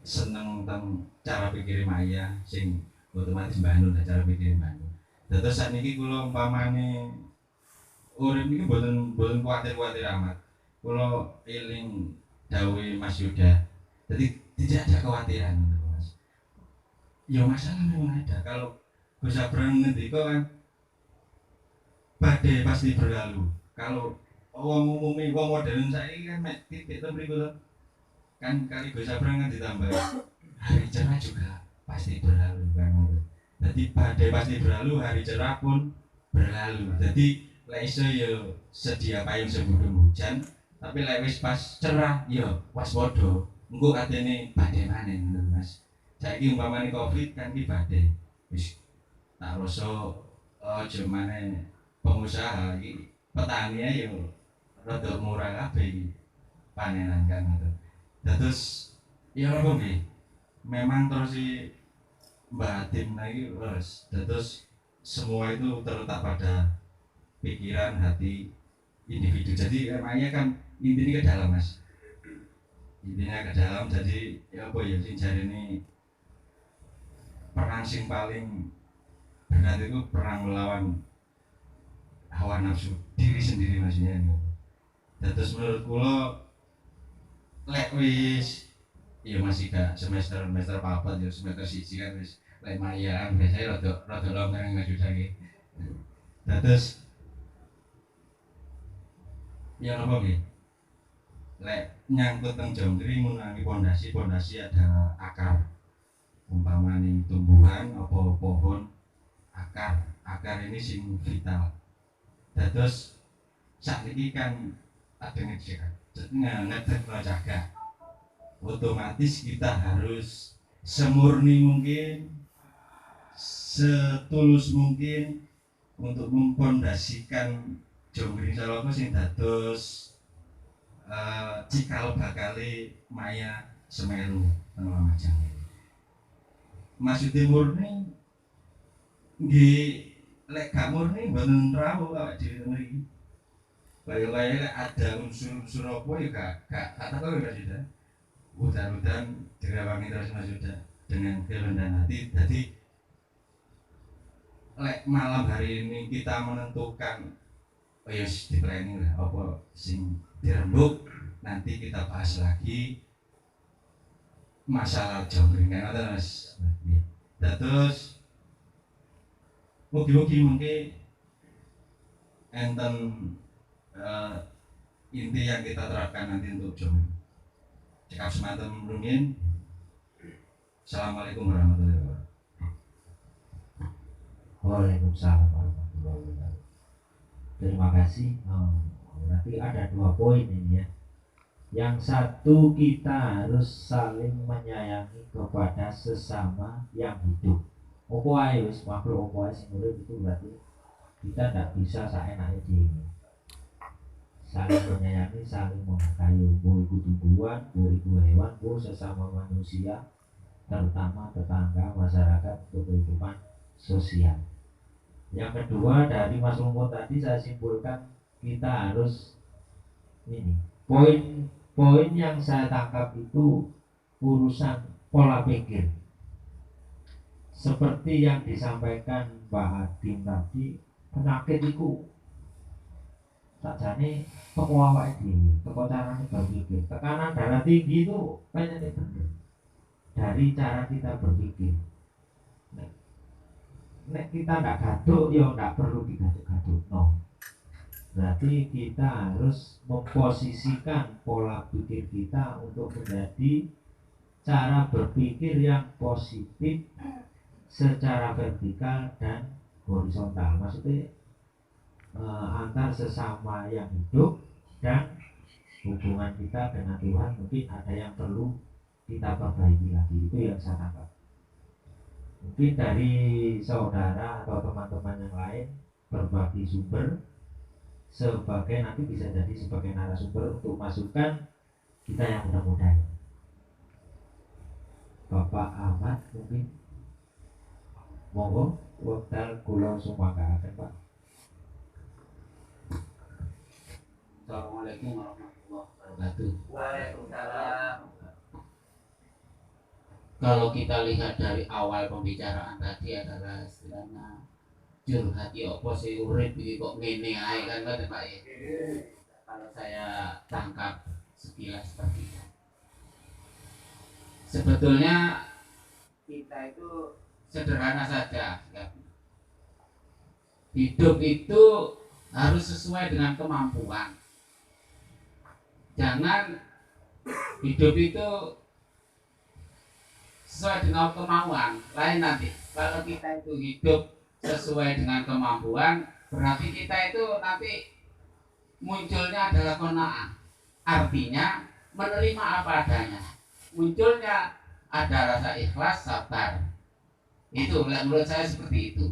seneng tentang cara pikir maya sing otomatis bangun cara pikir bangun. Terus saat ini kula umpamane urip niki boten kuwatir-kuwatir amat. Kula eling dawuh Mas Yuda. Jadi tidak ada kekhawatiran Mas. Ya masalah memang ada. Kalau Gus Abraham ngendika kan badai pasti berlalu. Kalau wong umumnya wong modern saiki kan mek titik ten mriku kan kali Gus Abraham kan ditambah hari cerah juga pasti berlalu kan. Jadi badai pasti berlalu, hari cerah pun berlalu. Jadi lek iso ya sedia payung sebelum hujan, tapi lek wis pas cerah ya waspada. Engko katene badai maneh ngono Mas. Saiki umpamane Covid kan ki badai. Wis tak rasa aja maneh pengusaha iki petani ya rada murah kabeh iki panenan kan ngono. Terus ya apa nggih? Memang terus si Mbak Tim lagi terus semua itu terletak pada pikiran, hati individu. Jadi emangnya kan intinya ke dalam Mas. Intinya ke dalam. Jadi ya apa ya sing jarine perang sing paling berat itu perang melawan hawa nafsu diri sendiri maksudnya. Terus menurut kula lek wis ya masih gak semester papat ya semester siji kan wis lek mayan biasanya rada longgar nang sudah iki. Terus ya apa nggih? lek nyangkut teng jongkring menangi pondasi adalah akar. Umpama ning tumbuhan apa pohon, akar ini sing vital. Dados sakniki kan adeng ngecek jaga. Otomatis kita harus semurni mungkin, setulus mungkin untuk mempondasikan jongkring Saloko sing dados cikal bakale Maya Semeru teng Lumajang. Maksudnya murni nggih lek gak murni mboten rawuh awak dhewe mriki. Kaya ada unsur-unsur apa ya gak tahu ya sudah. Udan-udan dirawangi terus Mas Yuda dengan kerendahan hati. Jadi lek malam hari ini kita menentukan ya di planning lah apa sing dirembuk, nanti kita bahas lagi masalah jongkring kan ada Mas. Terus mugi-mugi mungkin enten inti yang kita terapkan nanti untuk jongkring. Cekap semacam mungkin. Assalamualaikum warahmatullahi wabarakatuh. Waalaikumsalam warahmatullahi wabarakatuh. Terima kasih. Berarti ada 2 poin ini ya. Yang satu, kita harus saling menyayangi kepada sesama yang hidup. Opo ae wis makhluk opo ae sing urip itu berarti kita tidak bisa saenake dhewe. Saling menyayangi, saling menghargai, bu itu tumbuhan, bu itu hewan, bu sesama manusia, terutama tetangga, masyarakat, untuk kehidupan sosial. Yang kedua, dari Mas Lumut tadi saya simpulkan kita harus ini poin yang saya tangkap itu urusan pola pikir. Seperti yang disampaikan Mbak Adim tadi, penyakit itu sakjane teko awake dhewe, teko carane berpikir. Tekanan darah tinggi itu penyakit bener. Dari cara kita berpikir. Nek kita ndak gaduk, ya ndak perlu digaduk-gaduk. No. Berarti kita harus memposisikan pola pikir kita untuk menjadi cara berpikir yang positif secara vertikal dan horizontal. Maksudnya antar sesama yang hidup dan hubungan kita dengan Tuhan mungkin ada yang perlu kita perbaiki lagi. Itu yang saya tangkap. Mungkin dari saudara atau teman-teman yang lain berbagi sumber sebagai nanti bisa jadi sebagai narasumber untuk masukan kita yang mudah-mudahan. Bapak Ahmad mungkin monggo wekdal kula sumanggahaken Pak. Assalamualaikum warahmatullahi wabarakatuh. Waalaikumsalam. Kalau kita lihat dari awal pembicaraan tadi adalah istilahnya curhat ya apa sih urip iki kok ngene ae kan Pak ya. Kalau saya tangkap sekilas seperti itu. Sebetulnya kita itu sederhana saja. Hidup itu harus sesuai dengan kemampuan. Jangan hidup itu sesuai dengan kemauan. Lain nanti kalau kita itu hidup sesuai dengan kemampuan, berarti kita itu nanti munculnya adalah qanaah. Artinya menerima apa adanya. Munculnya ada rasa ikhlas, sabar. Itu menurut saya seperti itu.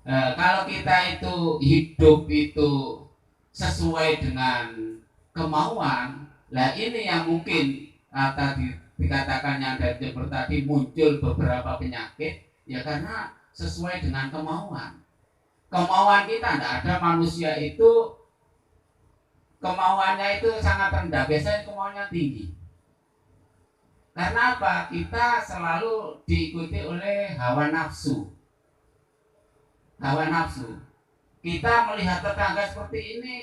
Kalau kita itu hidup itu sesuai dengan kemauan, lah ini yang mungkin tadi dikatakan yang dari Jember tadi muncul beberapa penyakit, ya karena sesuai dengan kemauan. Kemauan kita tidak ada manusia itu kemauannya itu sangat rendah, biasanya kemauannya tinggi. Karena apa? Kita selalu diikuti oleh hawa nafsu. Hawa nafsu. Kita melihat tetangga seperti ini,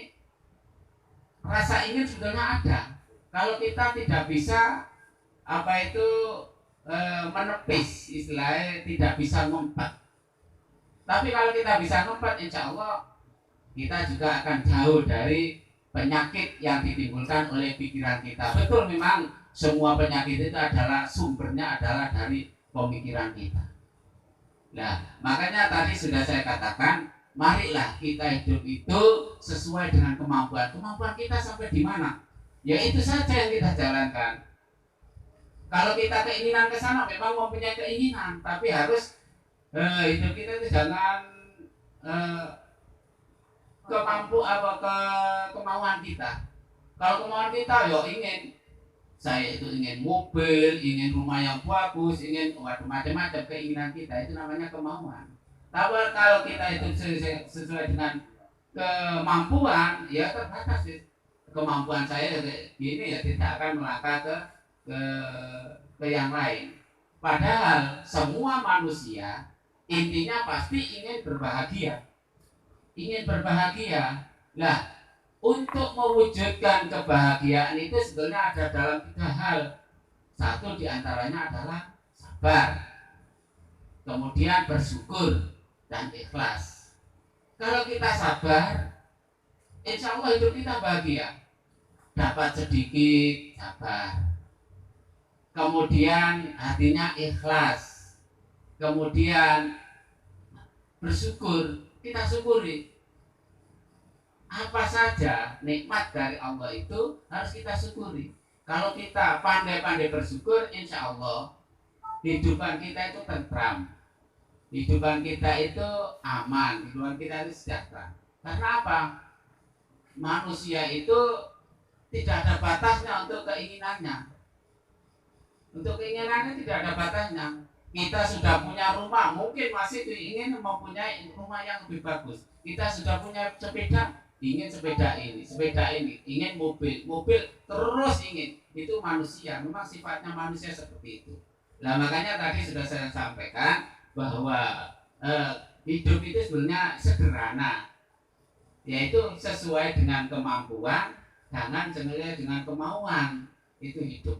rasa ingin sebetulnya ada. Kalau kita tidak bisa menepis, istilahnya tidak bisa ngumpat. Tapi kalau kita bisa ngumpat, insya Allah kita juga akan jauh dari penyakit yang ditimbulkan oleh pikiran kita. Betul, memang semua penyakit itu adalah sumbernya adalah dari pemikiran kita. Nah, makanya tadi sudah saya katakan, marilah kita hidup itu sesuai dengan kemampuan. Kemampuan kita sampai di mana? Ya itu saja yang kita jalankan. Kalau kita keinginan ke sana, memang mempunyai keinginan, tapi harus hidup kita itu jangan kemauan kita. Kalau kemauan kita, yo ingin saya itu ingin mobil, ingin rumah yang bagus, ingin macam-macam keinginan kita, itu namanya kemauan. Tapi kalau kita itu sesuai dengan kemampuan, ya terbatas. Kemampuan saya gini ya tidak akan melangkah ke yang lain. Padahal semua manusia intinya pasti ingin berbahagia. Ingin berbahagia. Nah, untuk mewujudkan kebahagiaan itu sebetulnya ada dalam 3 hal. Satu diantaranya adalah sabar, kemudian bersyukur, dan ikhlas. Kalau kita sabar, insya Allah hidup kita bahagia. Dapat sedikit, sabar. Kemudian hatinya ikhlas. Kemudian bersyukur, kita syukuri. Apa saja nikmat dari Allah itu harus kita syukuri. Kalau kita pandai-pandai bersyukur, insya Allah hidupan kita itu tentram, hidupan kita itu aman, hidupan kita itu sejahtera. Karena apa? Manusia itu tidak ada batasnya untuk keinginannya. Untuk keinginannya tidak ada batasnya. Kita sudah punya rumah, mungkin masih ingin mempunyai rumah yang lebih bagus. Kita sudah punya sepeda, ingin sepeda ini, ingin mobil terus ingin. Itu manusia, memang sifatnya manusia seperti itu. Nah, makanya tadi sudah saya sampaikan bahwa hidup itu sebenarnya sederhana, yaitu sesuai dengan kemampuan, jangan sebenarnya dengan kemauan. Itu hidup.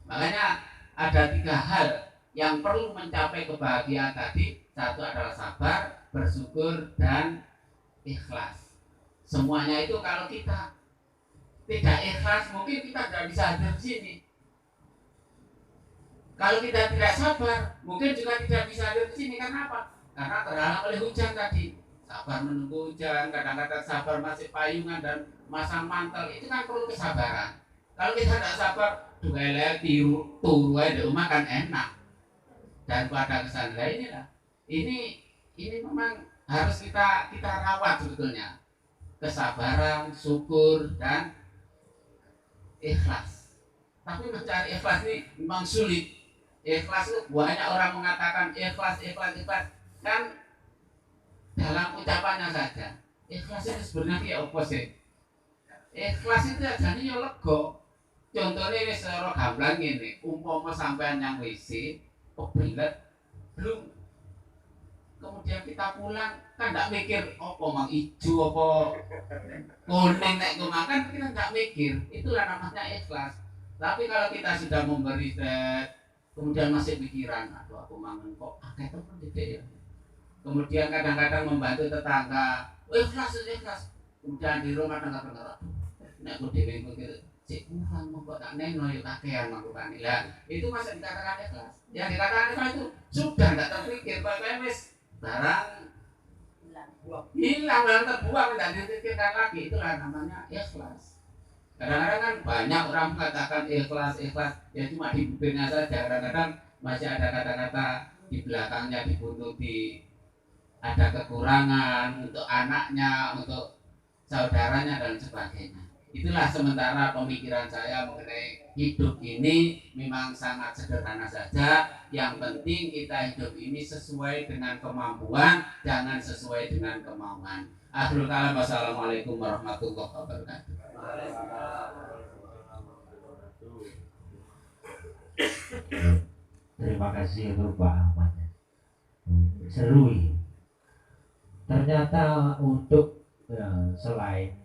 Makanya ada 3 hal yang perlu mencapai kebahagiaan tadi. Satu adalah sabar, bersyukur, dan ikhlas. Semuanya itu kalau kita tidak ikhlas, mungkin kita tidak bisa hadir di sini. Kalau kita tidak sabar, mungkin juga tidak bisa hadir di sini. Karena apa? Karena terhalang oleh hujan tadi. Sabar menunggu hujan, kadang-kadang sabar masih payungan dan masang mantel, itu kan perlu kesabaran. Kalau kita tidak sabar, duele turu di rumah kan enak. Dan pada kesan lainnya, ini memang harus kita rawat sebetulnya. Kesabaran, syukur, dan ikhlas. Tapi mencari ikhlas ini memang sulit. Ikhlas itu banyak orang mengatakan ikhlas. Kan dalam ucapannya saja. Ikhlas itu sebenarnya opposite. Ikhlas itu jadinya lego. Contohnya ini secara gamblang ini, umpama sampean yang WC, kebelet, belum. Kemudian kita pulang, kan tidak mikir, apa mang hijau, apa kuning, nek makan, kita tidak mikir. Itulah namanya ikhlas. Tapi kalau kita sudah memberi kemudian masih pikiran, aduh aku mangan kok pakai teman tidak ya. Kemudian kadang-kadang membantu tetangga, ikhlas. Kemudian di rumah tengah-tengah, nek aku dewe gitu. Cik kurang mau kok tak neno yuk kakean melakukan lah. Itu masih dikatakan ikhlas. Yang dikatakan ikhlas itu sudah tidak terpikir, Pak wis barang hilang dan terbuang, tidak dipikirkan lagi. Itulah namanya ikhlas. Kadang-kadang kan banyak orang mengatakan ikhlas, ya cuma di bibirnya saja. Kadang-kadang masih ada kata-kata di belakangnya dibuntuti, ada kekurangan untuk anaknya, untuk saudaranya dan sebagainya. Itulah sementara pemikiran saya mengenai hidup ini memang sangat sederhana saja. Yang penting kita hidup ini sesuai dengan kemampuan, jangan sesuai dengan kemauan. Akhirul kalam, wassalamualaikum warahmatullahi wabarakatuh. Terima kasih untuk Pak Ahmad. Seru ini. Ternyata untuk selain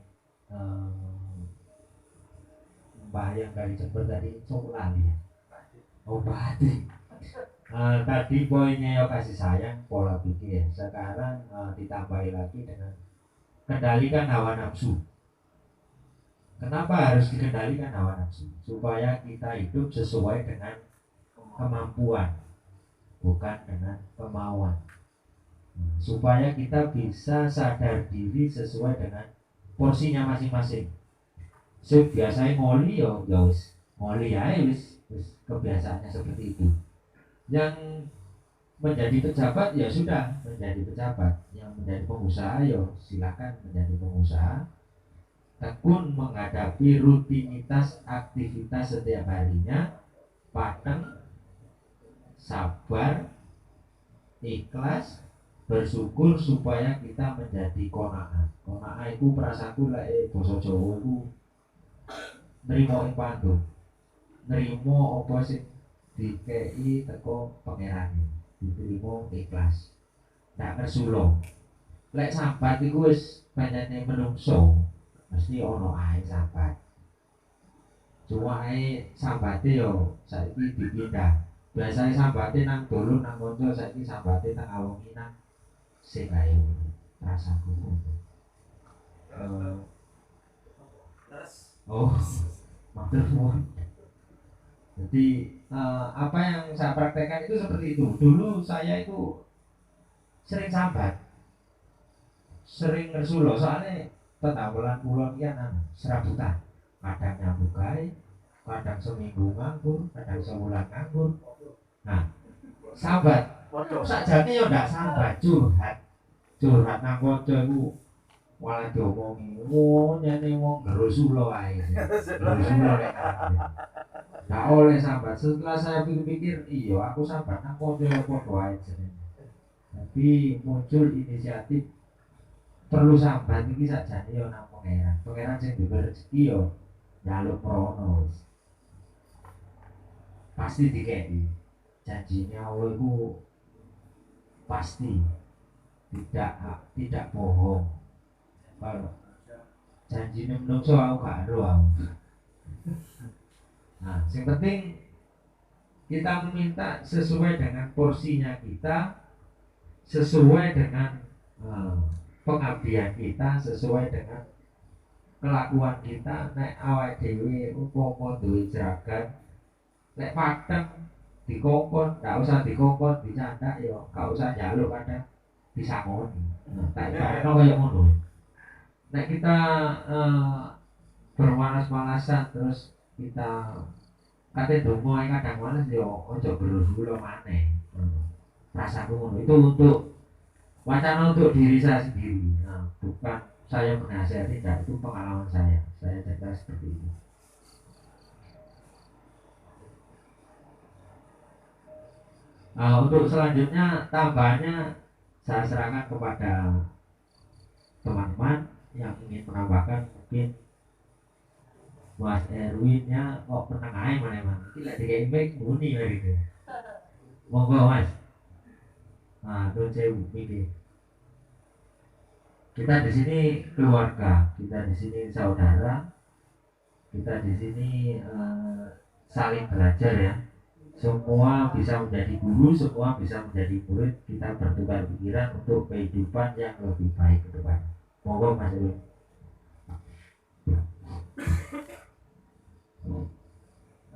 Mbah yang dari Jember tadi lali ya. Obati. Tadi poinnya ya kasih sayang, pola pikir. Sekarang ditambahi lagi dengan kendalikan hawa nafsu. Kenapa harus dikendalikan hawa nafsu? Supaya kita hidup sesuai dengan kemampuan, bukan dengan kemauan. Supaya kita bisa sadar diri sesuai dengan porsinya masing-masing. Biasanya ngoli ya wis ngoli ae wis kebiasaannya seperti itu. Yang menjadi pejabat ya sudah menjadi pejabat, yang menjadi pengusaha ya silakan menjadi pengusaha. Tekun menghadapi rutinitas aktivitas setiap harinya, pateng, sabar, ikhlas, bersyukur supaya kita menjadi qanaah. Qanaah itu perasaku lek basa Jawa iku nrimo ing panggung. Nrimo apa sing dikei teko pangerane, diterima ikhlas. Ndak ngersulo. Lek sambat iku wis pancene menungso, mesti ono ae sambat. Cuma ae sambate yo saiki dipindah. Biasane sambate nang dulu nang kanca, saiki sambate nang awongi nang sing ae rasaku. Oh, matur nuwun. Jadi apa yang saya praktekkan itu seperti itu. Dulu saya itu sering sambat, sering ngersulo, soalnya tetanggulan pulau kian serabutan. Kadang nyambut gawe, kadang seminggu nganggur, kadang sebulan nganggur. Nah, sambat, sakjane yo ndak sambat, curhat nang kanca iku malah diomongi, nyene wong ngerusulo ae. Ngerusulo lek nggak oleh sambat. Setelah saya pikir-pikir, iya aku sambat nang kanca padha ae jenenge. Tapi muncul inisiatif perlu sambat iki sakjane yo nang pangeran. Pangeran sing duwe rezeki yo njaluk prono. Pasti dikei. Janjinya Allah itu pasti tidak bohong. Kalau janjinya menungso aku gak ero. Nah, yang penting kita meminta sesuai dengan porsinya kita, sesuai dengan pengabdian kita, sesuai dengan kelakuan kita. Nek awake dhewe umpama duwe jeragan, nek padang dikongkon, gak usah dikongkon, dicandak yo, gak usah njaluk kadang disangoni. Tak ibaratno kaya ngono. Nek kita bermalas-malasan terus kita kate dongo ae kadang malas yo aja berusulo maneh. Rasaku ngono. Itu untuk wacana untuk diri saya sendiri. Nah, bukan saya menasihati, tidak, itu pengalaman saya. Saya cerita seperti itu. Nah, untuk selanjutnya tambahannya saya serahkan kepada teman-teman yang ingin menambahkan. Mungkin Mas Erwinnya kok pernah ae mana-mana. Tidak dikai mic muni hari ini. Monggo Mas. Nah, nuwun sewu iki. Kita di sini keluarga, kita di sini saudara, kita di sini saling belajar ya. Semua bisa menjadi guru, semua bisa menjadi murid. Kita bertukar pikiran untuk kehidupan yang lebih baik ke depan. Monggo Mas Erwin.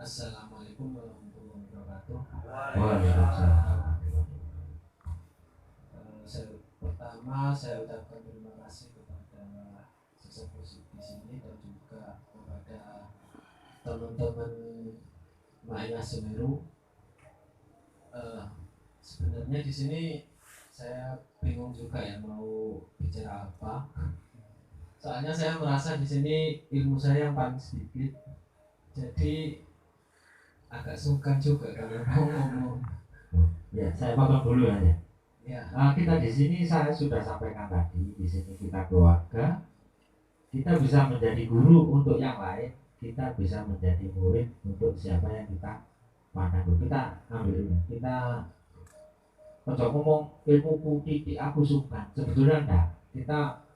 Assalamualaikum warahmatullahi wabarakatuh. Waalaikumsalam. Pertama saya ucapkan terima kasih kepada sesepuh di sini dan juga kepada teman-teman Maya Semeru. Sebenarnya di sini saya bingung juga ya mau bicara apa. Soalnya saya merasa di sini ilmu saya yang paling sedikit, jadi agak sungkan juga kalau mau ngomong. Ya, saya potong dulu ya. Ya, Kita di sini saya sudah sampaikan tadi, di sini kita keluarga, kita bisa menjadi guru untuk yang lain, kita bisa menjadi murid untuk siapa yang kita pandang. Kita ambil ini, kita ojo ngomong ilmuku titik aku suka, sebetulnya enggak. Kita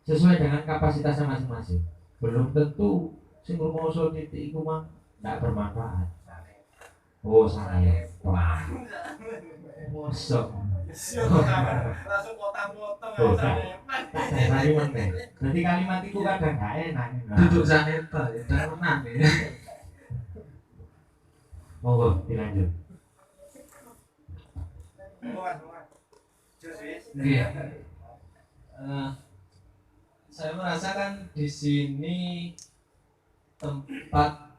sesuai dengan kapasitasnya masing-masing. Belum tentu sing rumoso titik iku mah enggak bermanfaat. Oh saya, mosok. langsung potong-potong Oh, tak dasari meneh. Berarti kalimat iku kadang gak enak. duduk saneta ya tenan ya. Monggo dilanjut. Iya. Saya merasakan di sini tempat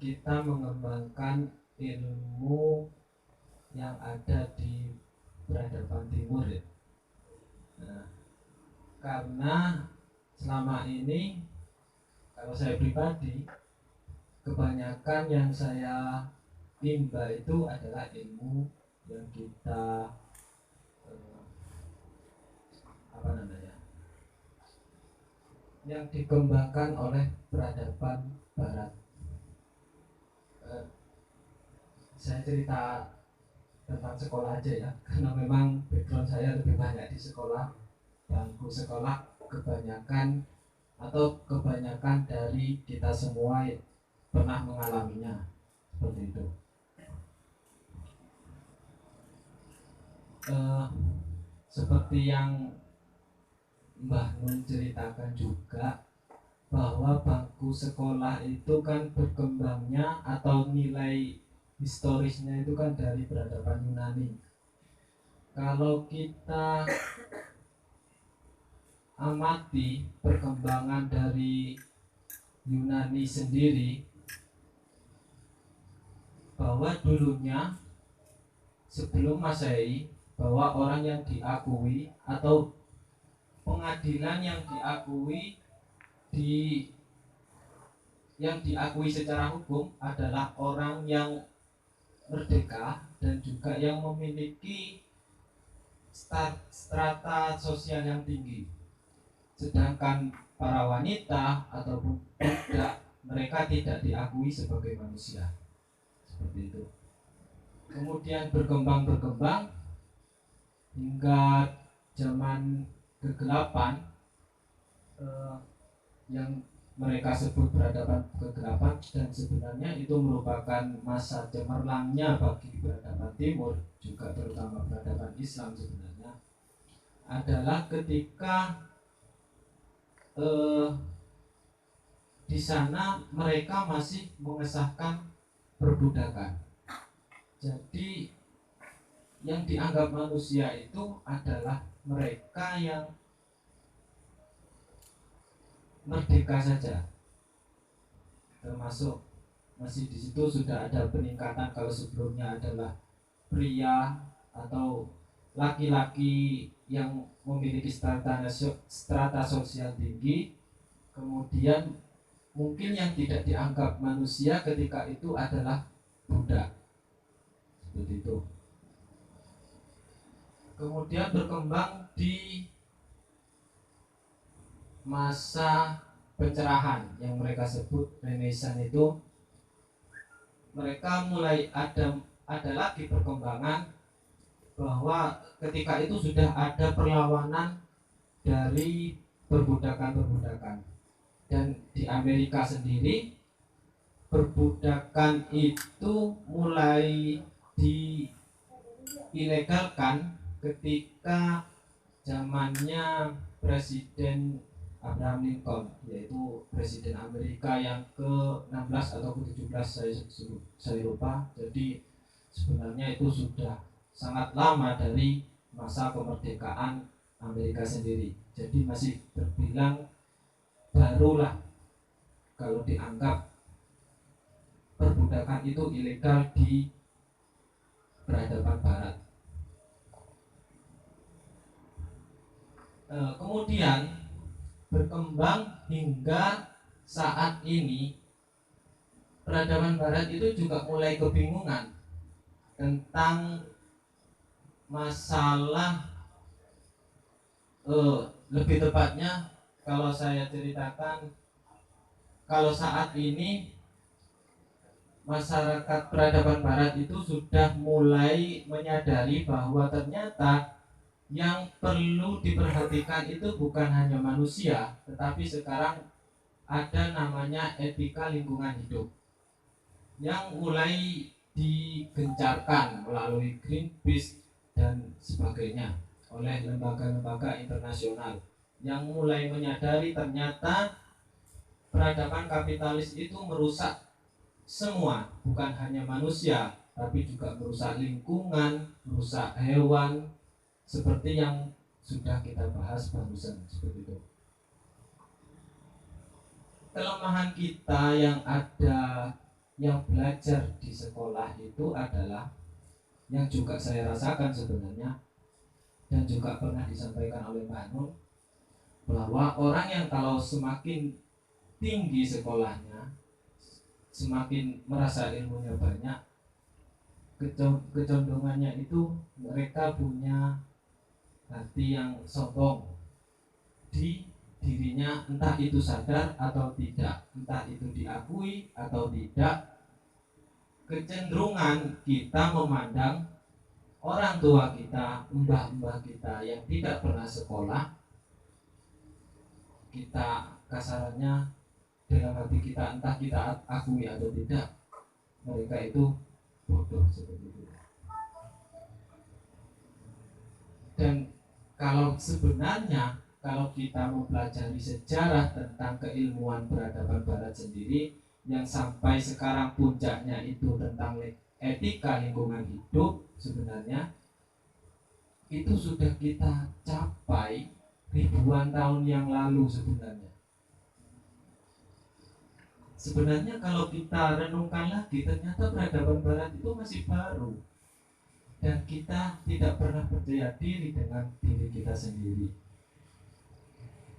kita mengembangkan ilmu yang ada di peradaban timur ya. Nah, karena selama ini kalau saya pribadi kebanyakan yang saya imba itu adalah ilmu yang kita yang dikembangkan oleh peradaban barat. Saya cerita tentang sekolah aja ya, karena memang background saya lebih banyak di sekolah, bangku sekolah kebanyakan dari kita semua pernah mengalaminya seperti itu. Seperti yang Mbah Nun ceritakan juga bahwa bangku sekolah itu kan berkembangnya atau nilai historisnya itu kan dari peradaban Yunani. Kalau kita amati perkembangan dari Yunani sendiri, bahwa dulunya sebelum Masehi, bahwa orang yang diakui atau pengadilan yang diakui secara hukum adalah orang yang merdeka dan juga yang memiliki strata sosial yang tinggi. Sedangkan para wanita ataupun budak, mereka tidak diakui sebagai manusia. Seperti itu. Kemudian berkembang hingga zaman kegelapan, yang mereka sebut peradaban kegelapan, dan sebenarnya itu merupakan masa cemerlangnya bagi peradaban timur, juga terutama peradaban Islam sebenarnya, adalah ketika di sana mereka masih mengesahkan perbudakan. Jadi yang dianggap manusia itu adalah mereka yang merdeka saja, termasuk masih di situ sudah ada peningkatan. Kalau sebelumnya adalah pria atau laki-laki yang memiliki strata sosial tinggi, kemudian mungkin yang tidak dianggap manusia ketika itu adalah budak, seperti itu. Kemudian berkembang di masa pencerahan yang mereka sebut Renaissance itu, mereka mulai ada lagi perkembangan bahwa ketika itu sudah ada perlawanan dari perbudakan. Dan di Amerika sendiri perbudakan itu mulai diilegalkan ketika zamannya Presiden Abraham Lincoln, yaitu Presiden Amerika yang ke-16 atau ke-17, saya lupa. Jadi sebenarnya itu sudah sangat lama dari masa kemerdekaan Amerika sendiri. Jadi masih terbilang barulah kalau dianggap perbudakan itu ilegal di peradaban barat. Kemudian berkembang hingga saat ini peradaban barat itu juga mulai kebingungan tentang masalah, lebih tepatnya kalau saya ceritakan, kalau saat ini masyarakat peradaban barat itu sudah mulai menyadari bahwa ternyata yang perlu diperhatikan itu bukan hanya manusia, tetapi sekarang ada namanya etika lingkungan hidup yang mulai digencarkan melalui Greenpeace dan sebagainya oleh lembaga-lembaga internasional yang mulai menyadari ternyata peradaban kapitalis itu merusak semua, bukan hanya manusia, tapi juga merusak lingkungan, merusak hewan, seperti yang sudah kita bahas barusan seperti itu. Kelemahan kita yang ada, yang belajar di sekolah itu adalah yang juga saya rasakan sebenarnya dan juga pernah disampaikan oleh Mbak Nun, bahwa orang yang kalau semakin tinggi sekolahnya, semakin merasa ilmunya banyak, kecondongannya itu mereka punya hati yang sombong di dirinya, entah itu sadar atau tidak, entah itu diakui atau tidak. Kecenderungan kita memandang orang tua kita, mbah-mbah kita yang tidak pernah sekolah, kita kasarannya dalam hati kita, entah kita akui atau tidak, mereka itu bodoh seperti itu. Dan kalau sebenarnya kalau kita mempelajari sejarah tentang keilmuan peradaban barat sendiri, yang sampai sekarang puncaknya itu tentang etika lingkungan hidup, sebenarnya itu sudah kita capai ribuan tahun yang lalu sebenarnya. Sebenarnya kalau kita renungkan lagi, ternyata peradaban barat itu masih baru. Dan kita tidak pernah percaya diri dengan diri kita sendiri.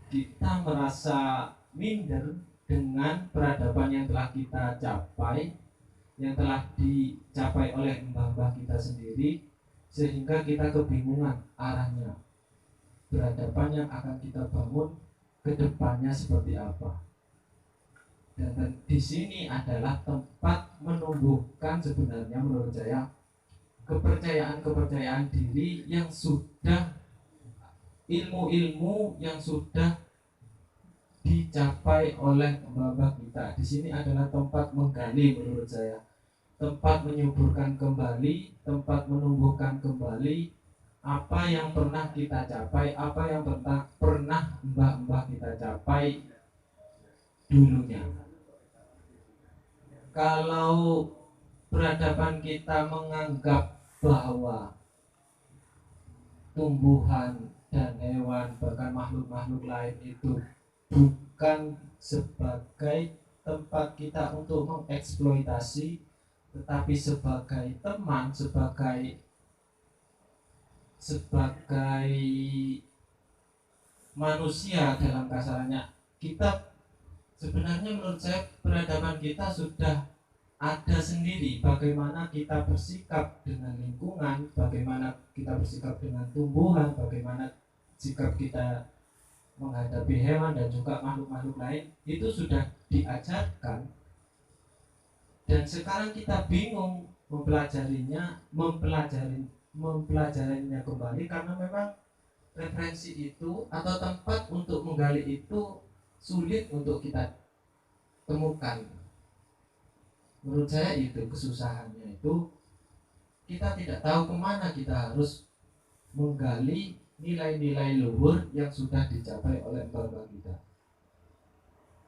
Kita merasa minder dengan peradaban yang telah kita capai, yang telah dicapai oleh mbah-mbah kita sendiri, sehingga kita kebingungan arahnya. Peradaban yang akan kita bangun ke depannya seperti apa. Dan di sini adalah tempat menumbuhkan sebenarnya menurut saya kepercayaan diri yang sudah, ilmu-ilmu yang sudah dicapai oleh mbah-mbah kita. Di sini adalah tempat menggali menurut saya, tempat menyuburkan kembali, tempat menumbuhkan kembali apa yang pernah kita capai, apa yang pernah mbah-mbah kita capai dulunya. Kalau peradaban kita menganggap bahwa tumbuhan dan hewan, bahkan makhluk-makhluk lain itu bukan sebagai tempat kita untuk mengeksploitasi, tetapi sebagai teman, sebagai manusia dalam kasarannya, kita sebenarnya menurut saya peradaban kita sudah ada sendiri, bagaimana kita bersikap dengan lingkungan, bagaimana kita bersikap dengan tumbuhan, bagaimana sikap kita menghadapi hewan dan juga makhluk-makhluk lain, itu sudah diajarkan. Dan sekarang kita bingung mempelajarinya kembali, karena memang referensi itu atau tempat untuk menggali itu sulit untuk kita temukan. Menurut saya itu kesusahannya itu, kita tidak tahu kemana kita harus menggali nilai-nilai luhur yang sudah dicapai oleh mbah-mbah kita.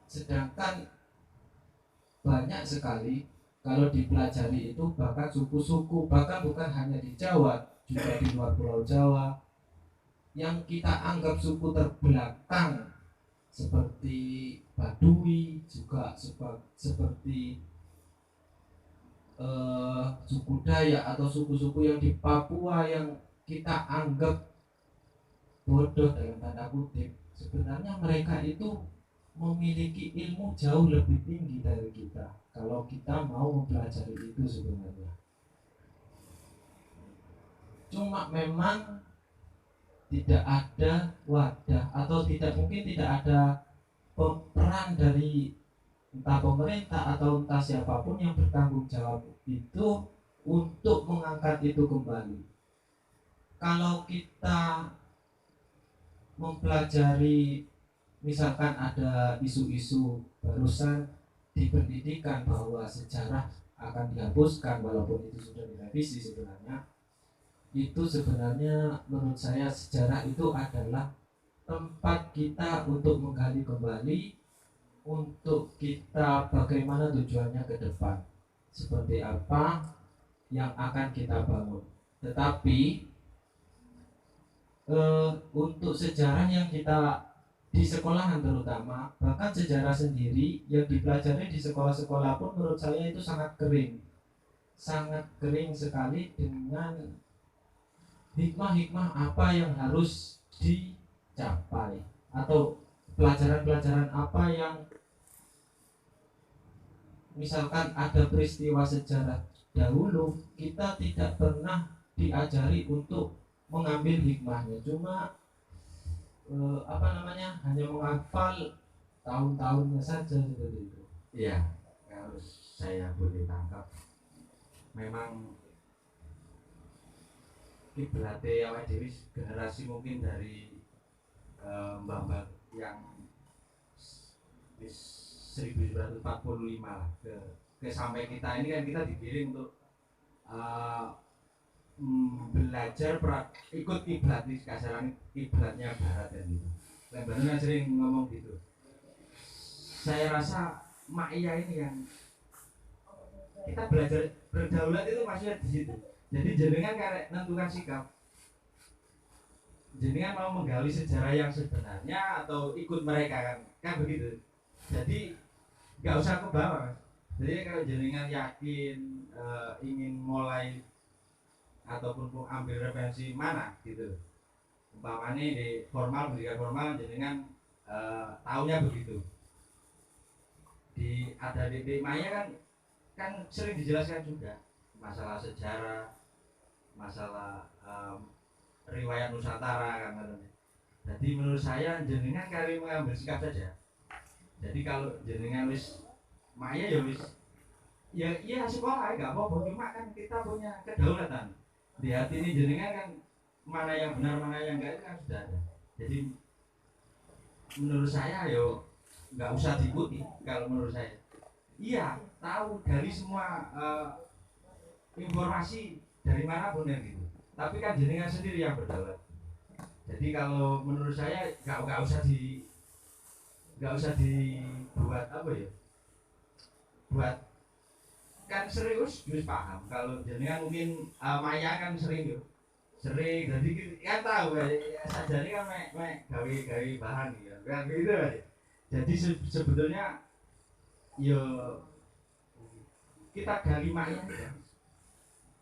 Sedangkan banyak sekali kalau dipelajari itu bahkan suku-suku, bahkan bukan hanya di Jawa, juga di luar Pulau Jawa, yang kita anggap suku terbelakang seperti Baduy, juga seperti suku Dayak atau suku-suku yang di Papua yang kita anggap bodoh dalam tanda kutip, sebenarnya mereka itu memiliki ilmu jauh lebih tinggi dari kita kalau kita mau mempelajari itu sebenarnya. Cuma memang tidak ada wadah atau mungkin tidak ada peran dari entah pemerintah atau entah siapapun yang bertanggung jawab itu untuk mengangkat itu kembali. Kalau kita mempelajari, misalkan ada isu-isu barusan di pendidikan bahwa sejarah akan dihapuskan, walaupun itu sudah direvisi sebenarnya, itu sebenarnya menurut saya sejarah itu adalah tempat kita untuk menggali kembali, untuk kita bagaimana tujuannya ke depan, seperti apa yang akan kita bangun. Tetapi untuk sejarah yang kita di sekolahan terutama, bahkan sejarah sendiri yang dipelajari di sekolah-sekolah pun menurut saya itu sangat kering sekali, dengan hikmah-hikmah apa yang harus dicapai atau pelajaran-pelajaran apa yang misalkan ada peristiwa sejarah dahulu kita tidak pernah diajari untuk mengambil hikmahnya, cuma hanya menghafal tahun-tahunnya saja seperti itu. Iya, kalau saya boleh tangkap, memang kiblate awake dhewe generasi mungkin dari mbah-mbah yang 1945 lah ke sampai kita ini kan kita digiring untuk belajar ikut kiblat di kasaran kiblatnya barat dan gitu. Lembaran kan sering ngomong gitu. Saya rasa mak iya ini yang kita belajar berdaulat itu maksudnya di situ. Jadi jenengan karek nentukan sikap. Jenengan mau menggali sejarah yang sebenarnya atau ikut mereka kan begitu. Jadi nggak usah ke bawah. Jadi kalau jenengan yakin ingin mulai ataupun ambil referensi mana gitu, umpamanya di formal, pendidikan formal jenengan tahunya begitu. Ada di Maya kan sering dijelaskan juga masalah sejarah, masalah riwayat Nusantara kan katanya. Jadi menurut saya jenengan kali mengambil sikap saja. Jadi kalau jenengan wis Maya ya wis ya iya sekolah nggak apa-apa, cuma kan kita punya kedaulatan di hati ini jenengan kan, mana yang benar mana yang enggak itu kan sudah ada. Jadi menurut saya yo nggak usah diikuti kalau menurut saya. Iya tahu dari semua informasi dari mana pun yang gitu, tapi kan jenengan sendiri yang berdaulat. Jadi kalau menurut saya nggak usah dibuat apa ya, buat kan serius paham. Kalau jenengan mungkin Maya kan sering jadi kan tahu ya, saja ini kan gawe bahan gitu kan gitu aja. Jadi sebetulnya yo kita gali Maya ya.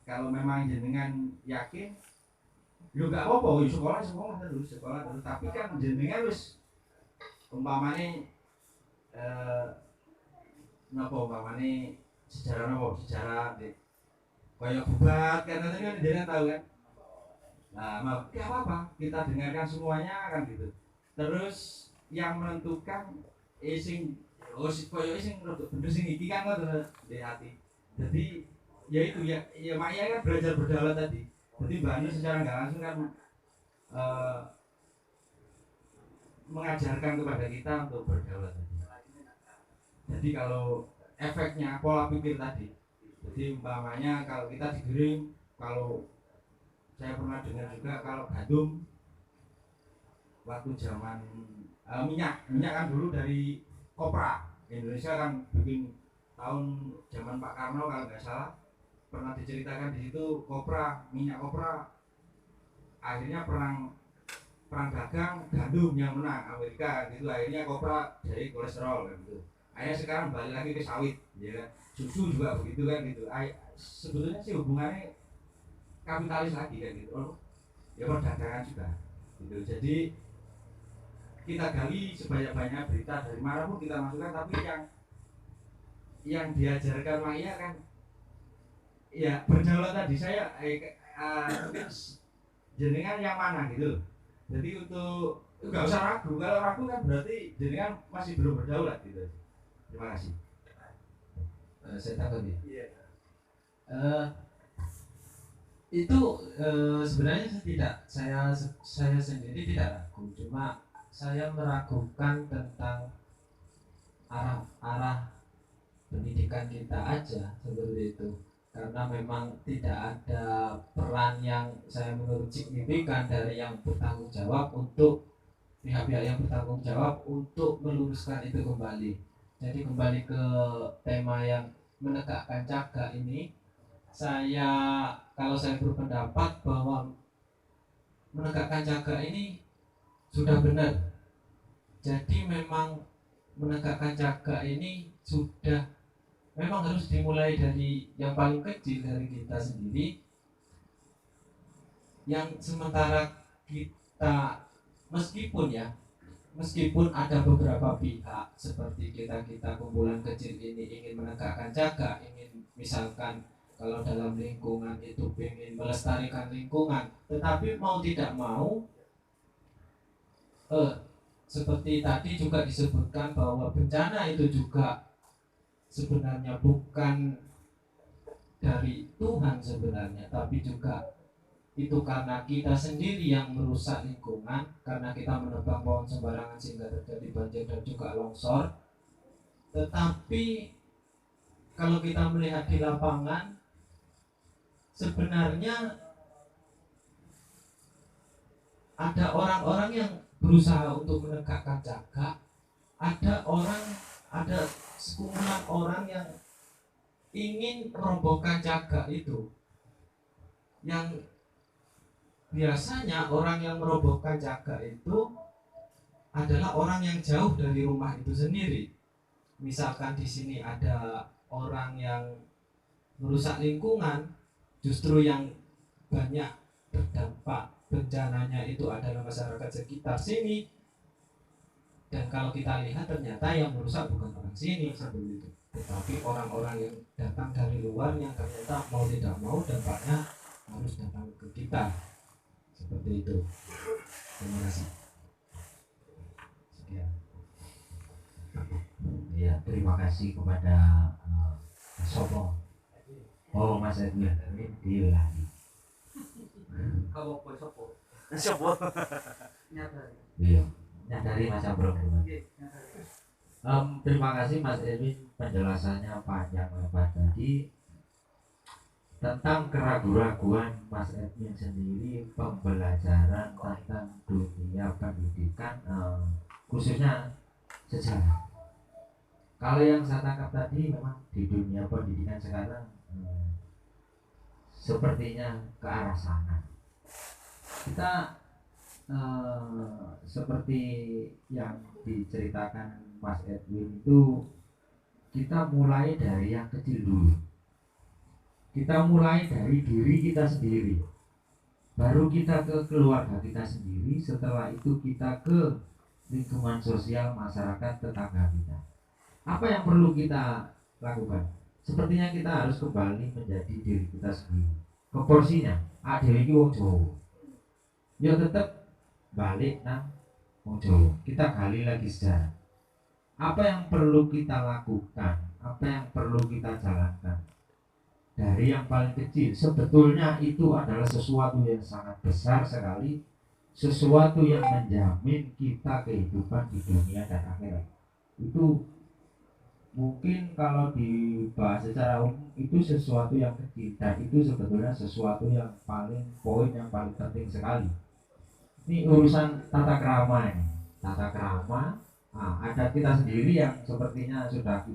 Kalau memang jenengan yakin yo gak apa-apa, sekolah terus, tapi kan jenengan wis umpamane sejarah deh kayak bubat kan nanti kan jangan tahu kan. Nah ya apa kita dengarkan semuanya kan gitu. Terus yang menentukan koyo sing bener sing iki kan di hati. Jadi ya itu ya Maya kan belajar berdaulat tadi. Jadi Mbak Anu secara nggak langsung kan mengajarkan kepada kita untuk berdaulat tadi. Jadi kalau efeknya pola pikir tadi, jadi umpamanya kalau kita digiring, kalau saya pernah dengar juga kalau gandum waktu zaman minyak kan dulu dari kopra, Indonesia kan bikin tahun zaman Pak Karno kalau nggak salah pernah diceritakan di situ minyak kopra akhirnya perang dagang gandum yang menang Amerika gitu, akhirnya kopra jadi kolesterol gitu. Akhirnya sekarang balik lagi ke sawit, ya kan? Susu juga begitu kan gitu. Sebetulnya sih hubungannya kapitalis lagi kan gitu. Ya perdagangan juga, gitu. Jadi kita gali sebanyak-banyak berita dari mana pun kita masukkan, tapi yang diajarkan Maya kan, ya berdaulat tadi saya jenengan yang mana gitu. Jadi untuk nggak usah ragu, kalau ragu kan berarti jenengan masih belum berdaulat gitu. Terima kasih. Saya takut ya. Iya. Itu sebenarnya saya sendiri tidak ragu, cuma saya meragukan tentang arah pendidikan kita aja seperti itu. karena memang tidak ada peran yang saya menurut signifikan dari yang bertanggung jawab untuk pihak-pihak yang bertanggung jawab untuk meluruskan itu kembali. Jadi kembali ke tema yang menegakkan jaga ini, kalau saya berpendapat bahwa menegakkan jaga ini sudah benar. Jadi memang menegakkan jaga ini sudah memang harus dimulai dari yang paling kecil, dari kita sendiri, yang sementara kita meskipun ada beberapa pihak seperti kita kumpulan kecil ini ingin menegakkan jaga, ingin misalkan kalau dalam lingkungan itu ingin melestarikan lingkungan, tetapi mau tidak mau seperti tadi juga disebutkan bahwa bencana itu juga sebenarnya bukan dari Tuhan sebenarnya, tapi juga itu karena kita sendiri yang merusak lingkungan, karena kita menebang pohon sembarangan sehingga terjadi banjir dan juga longsor. Tetapi kalau kita melihat di lapangan, sebenarnya ada orang-orang yang berusaha untuk menegakkan jaga, ada sekumpulan orang yang ingin merobohkan jaga itu, yang biasanya orang yang merobohkan jaga itu adalah orang yang jauh dari rumah itu sendiri. Misalkan di sini ada orang yang merusak lingkungan, justru yang banyak terdampak bencananya itu adalah masyarakat sekitar sini. Dan kalau kita lihat ternyata yang merusak bukan orang sini seperti itu, tetapi orang-orang yang datang dari luar yang ternyata mau tidak mau dampaknya harus datang ke kita. Seperti itu. Terima kasih. Sekian. Ya, terima kasih kepada Sopo. Oh, Mas Edwin, dia lagi. Kalau boleh sopo. Sopo. Iya, nyadari Mas Abro. Terima kasih Mas Edwin, penjelasannya panjang lebar tadi tentang keraguan-raguan Mas Edwin sendiri, pembelajaran tentang dunia pendidikan, khususnya sejarah. Kalau yang saya tangkap tadi memang di dunia pendidikan sekarang sepertinya ke arah sana. Kita seperti yang diceritakan Mas Edwin itu, kita mulai dari yang kecil dulu. Kita mulai dari diri kita sendiri, baru kita ke keluarga kita sendiri, setelah itu kita ke lingkungan sosial masyarakat tetangga kita. Apa yang perlu kita lakukan? Sepertinya kita harus kembali menjadi diri kita sendiri. Ke porsinya, ada lagi wong Jawa, ya tetap balik nang wong Jawa. Kita gali lagi sejarah. Apa yang perlu kita lakukan? Apa yang perlu kita jalankan? Dari yang paling kecil, sebetulnya itu adalah sesuatu yang sangat besar sekali, sesuatu yang menjamin kita kehidupan di dunia dan akhirat. Itu mungkin kalau dibahas secara umum itu sesuatu yang kecil, dan itu sebetulnya sesuatu yang poin yang paling penting sekali. Ini urusan tata krama ini. Tata krama, adat kita sendiri yang sepertinya sudah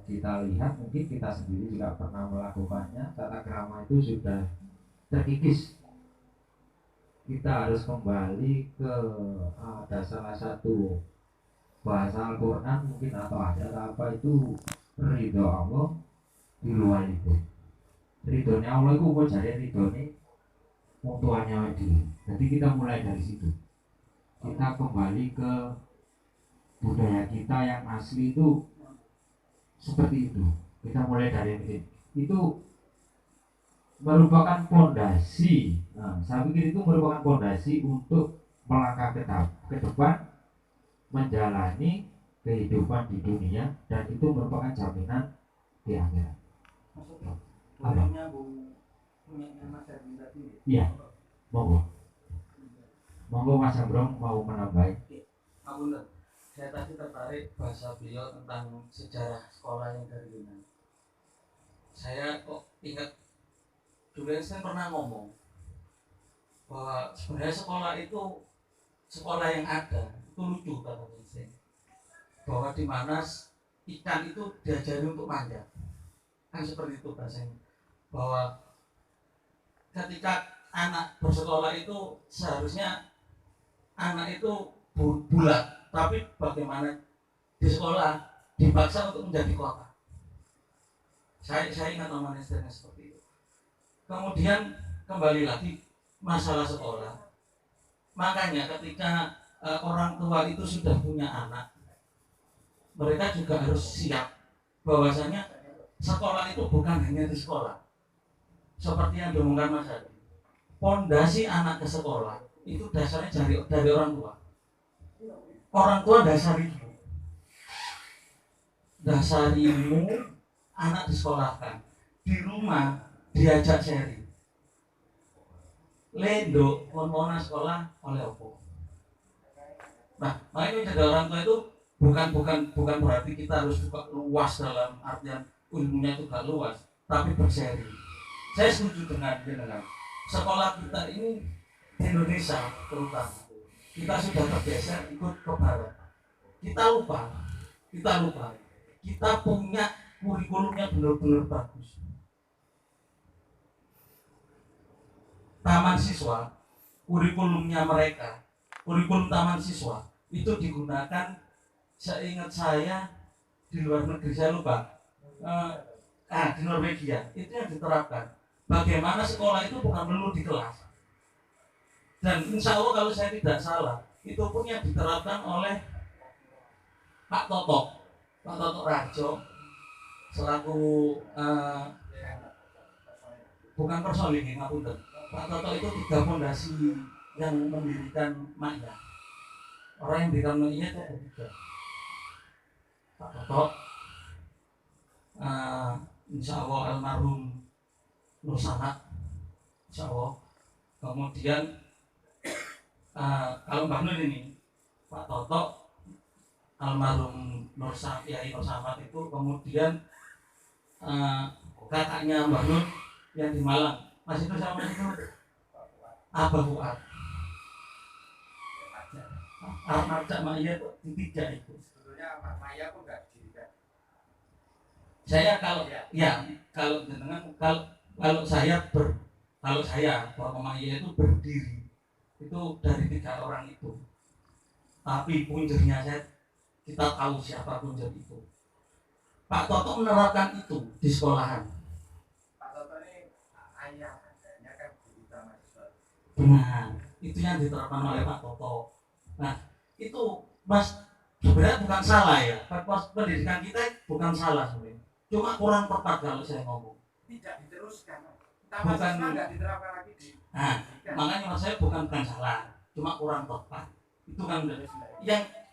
kita lihat, mungkin kita sendiri juga pernah melakukannya. Tata krama itu sudah terkikis. Kita harus kembali ke ada salah satu bahasa Al-Quran mungkin, atau ada apa itu, ridho Allah di luar itu. Ridhonya Allah itu kok jadi ridhonya mutuannya itu. Jadi kita mulai dari situ. Kita kembali ke budaya kita yang asli itu seperti itu. Kita mulai dari itu merupakan fondasi. Saya pikir itu merupakan fondasi untuk melangkah ke depan, menjalani kehidupan di dunia, dan itu merupakan jaminan di akhirat. Apa? Iya, monggo Mas Ambrong mau menambahi. Saya tadi tertarik bahasa beliau tentang sejarah sekolah yang dari Yunani. saya kok ingat dulu Einstein pernah ngomong bahwa sebenarnya sekolah itu sekolah yang ada itu lucu kata Einstein, bahwa di mana ikan itu diajari untuk manjat, kan seperti itu bahasanya, bahwa ketika anak bersekolah itu seharusnya anak itu bulat, tapi bagaimana di sekolah dipaksa untuk menjadi kota. Saya ingat omongan Einstein seperti itu. Kemudian kembali lagi masalah sekolah. Makanya ketika orang tua itu sudah punya anak, mereka juga harus siap bahwasanya sekolah itu bukan hanya di sekolah. Seperti yang diomongkan Mas Hadi, pondasi anak ke sekolah itu dasarnya dari orang tua. Orang tua dasarimu anak disekolahkan, di rumah diajak sharing. Lendo kon sekolah oleh opo. Nah, makanya jadi orang tua itu bukan berarti kita harus buka luas dalam artian ilmunya itu gak luas, tapi berseri. Saya setuju dengan sekolah kita ini di Indonesia terutama kita sudah tergeser ikut ke barat. Kita lupa kita punya kurikulumnya benar-benar bagus. Taman siswa, kurikulumnya mereka, kurikulum taman siswa itu digunakan, seingat saya di luar negeri, saya lupa, di Norwegia itu yang diterapkan. Bagaimana sekolah itu bukan melulu di kelas. Dan insya Allah kalau saya tidak salah, itu pun yang diterapkan oleh Pak Toto Rajo selaku bukan personil ini, ngapunten. Pak Toto itu 3 fondasi yang mendirikan Ma'iyah. Orang yang mendirikan Ma'iyah itu ada 3. Pak Toto, insya Allah almarhum Nur Samad, insya Allah. Kemudian kalau Mbah Nur ini, Pak Toto, almarhum Nur Samad itu, kemudian kakaknya Mbah Nur yang di Malang, masih itu sama itu Abah Fuad. Armada Maya itu tiga itu. Sebetulnya Maya kok enggak dirikan. Saya kalau saya Bapak Maya itu berdiri itu dari 3 orang itu. Tapi punjernya kita tahu siapa punjer itu. Pak Toto menerapkan itu di sekolahan. Pak Toto ini ayahnya kan guru mahasiswa. Benar, itu yang diterapkan oleh Pak Toto. Nah, itu Mas sebenarnya bukan salah ya. Pendidikan kita bukan salah sebenarnya. Cuma kurang tepat kalau saya ngomong. Tidak diteruskan. Bukan enggak diterapkan lagi di. Nah, makanya Mas saya bukan salah, cuma kurang tepat. Itu kan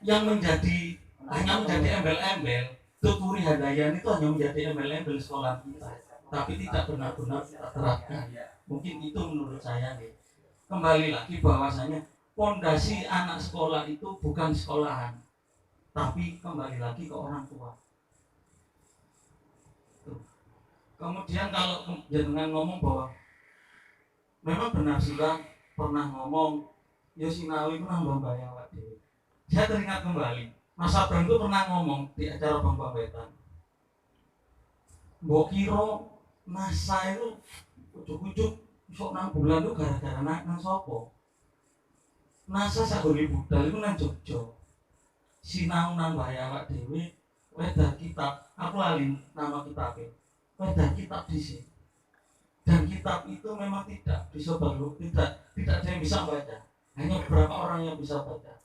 yang menjadi hanya menjadi embel-embel. Tuturi Hadayan itu hanya menjadi embel-embel sekolah kita, tapi tidak benar-benar kita terapkan. Mungkin itu menurut saya nih. Kembali lagi bahwasanya pondasi anak sekolah itu bukan sekolahan, tapi kembali lagi ke orang tua. Kemudian kalau jenengan ngomong bahwa memang benar sudah pernah ngomong Yosinawi pernah membayang Dewi. Saya teringat kembali Mas Abang itu pernah ngomong di acara Bang Wetan. Mbok kira NASA itu ujuk-ujuk sok nang bulan itu gara-gara nang sopo. NASA sagone budal itu nang Jogja. Sinau nang bayang Dewi, wedar kitab, aku lali nama kitabnya. Wedar kitab dhisik. Dan kitab itu memang tidak bisa tidak ada yang bisa baca. Hanya beberapa orang yang bisa baca.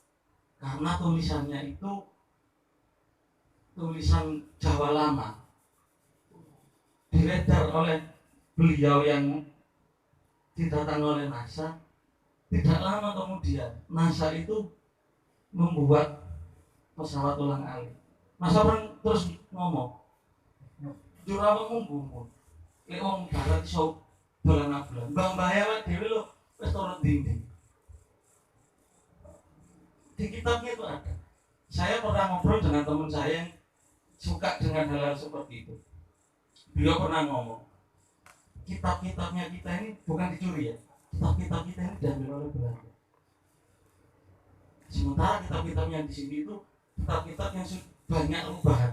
Karena tulisannya itu tulisan Jawa lama, diredar oleh beliau yang didatang oleh NASA. Tidak lama kemudian NASA itu membuat pesawat ulang-alik. NASA terus ngomong, jurawamu bumbun, wong barat iso dolan-dolan. Mbah Bahaya dhewe lho wis turun dinding. Di kitabnya itu ada. Saya pernah ngobrol dengan teman saya yang suka dengan hal-hal seperti itu. Beliau pernah ngomong, kitab-kitabnya kita ini bukan dicuri ya, kitab-kitab kita ini diambil oleh Belanda. Sementara kitab-kitabnya di sini itu kitab-kitab yang banyak perubahan.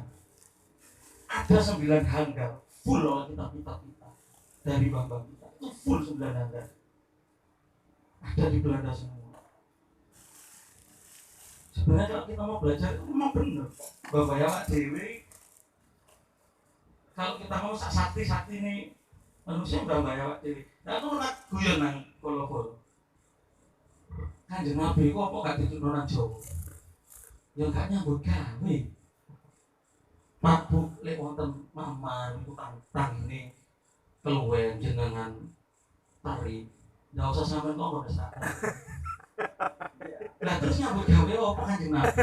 Ada 9 hanggar full oleh kitab-kitab kita dari bambang kita, itu full 9 hanggar. Ada di Belanda semua. Sebenarnya kalau kita mau belajar itu memang benar. Bapak Yawa Dewi, kalau kita mau sakti ini manusia Bapak Yawa Dewi. Nah itu pernah guyon nang kolo-kolo. Kanjeng Nabi kok gak ditunjuk orang Jawa? Ya gak nyambut gawe. Prabu lek wonten mamar iku tang ini keluwen jenengan tari. Nggak usah sampai kok besar. Lah terus nyambut gawe apa Kanjeng Nabi?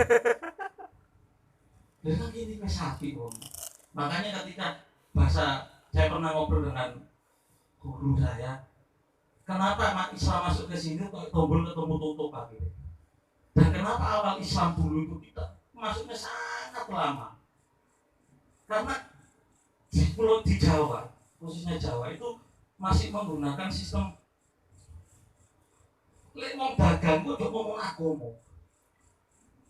Jadi kan gini sapi om. Makanya ketika bahasa saya pernah ngobrol dengan guru saya, kenapa Islam masuk ke sini kok tombol ketemu tutup gitu. Dan kenapa awal Islam dulu itu kita masuknya sangat lama? Karena di pulau di Jawa, khususnya Jawa itu masih menggunakan sistem lek mau dagang kok ngomong agama.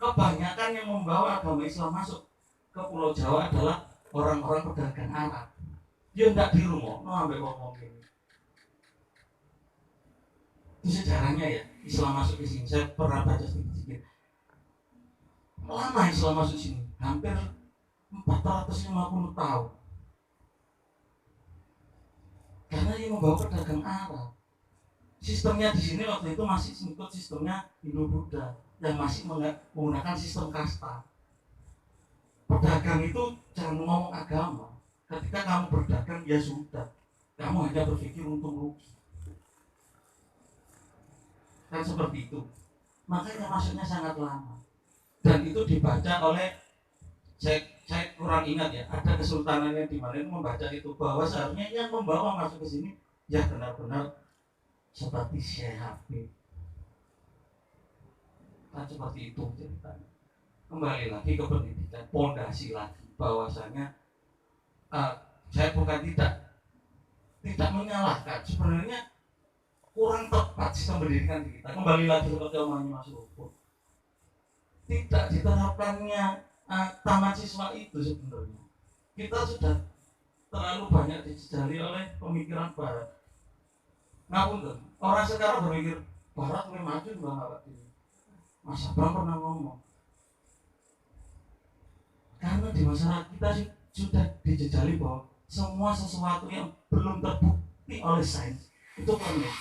Kebanyakan yang membawa agama Islam masuk ke Pulau Jawa adalah orang-orang pedagang Arab. Dia tidak di rumah, sampai ngomong ini. Itu sejarahnya ya, Islam masuk ke sini. Saya pernah baca sedikit-sedikit. Lama Islam masuk sini, hampir 450 tahun. Karena dia membawa pedagang Arab. Sistemnya di sini waktu itu masih ikut sistemnya Hindu-Buddha yang masih menggunakan sistem kasta. Pedagang itu jangan ngomong agama. Ketika kamu berdagang ya sudah, kamu hanya berpikir untung rugi. Kan seperti itu. Makanya masuknya sangat lama. Dan itu dibaca oleh saya kurang ingat ya, ada kesultanannya di mana membaca itu bahwa seharusnya yang membawa masuk ke sini ya benar-benar seperti Syekh Habib. Kan seperti itu ceritanya. Kembali lagi ke pendidikan, pondasi lagi bahwasanya saya bukan tidak menyalahkan, sebenarnya kurang tepat sistem pendidikan di kita. Kembali lagi seperti omongnya Mas Luput, tidak diterapkannya taman siswa itu sebenarnya. Kita sudah terlalu banyak dijejali oleh pemikiran Barat. Ngapunten, orang sekarang berpikir Barat lebih maju dibanding Barat ini. Mas Abang pernah ngomong, karena di masyarakat kita sudah dijejali bahwa semua sesuatu yang belum terbukti oleh sains itu klinik.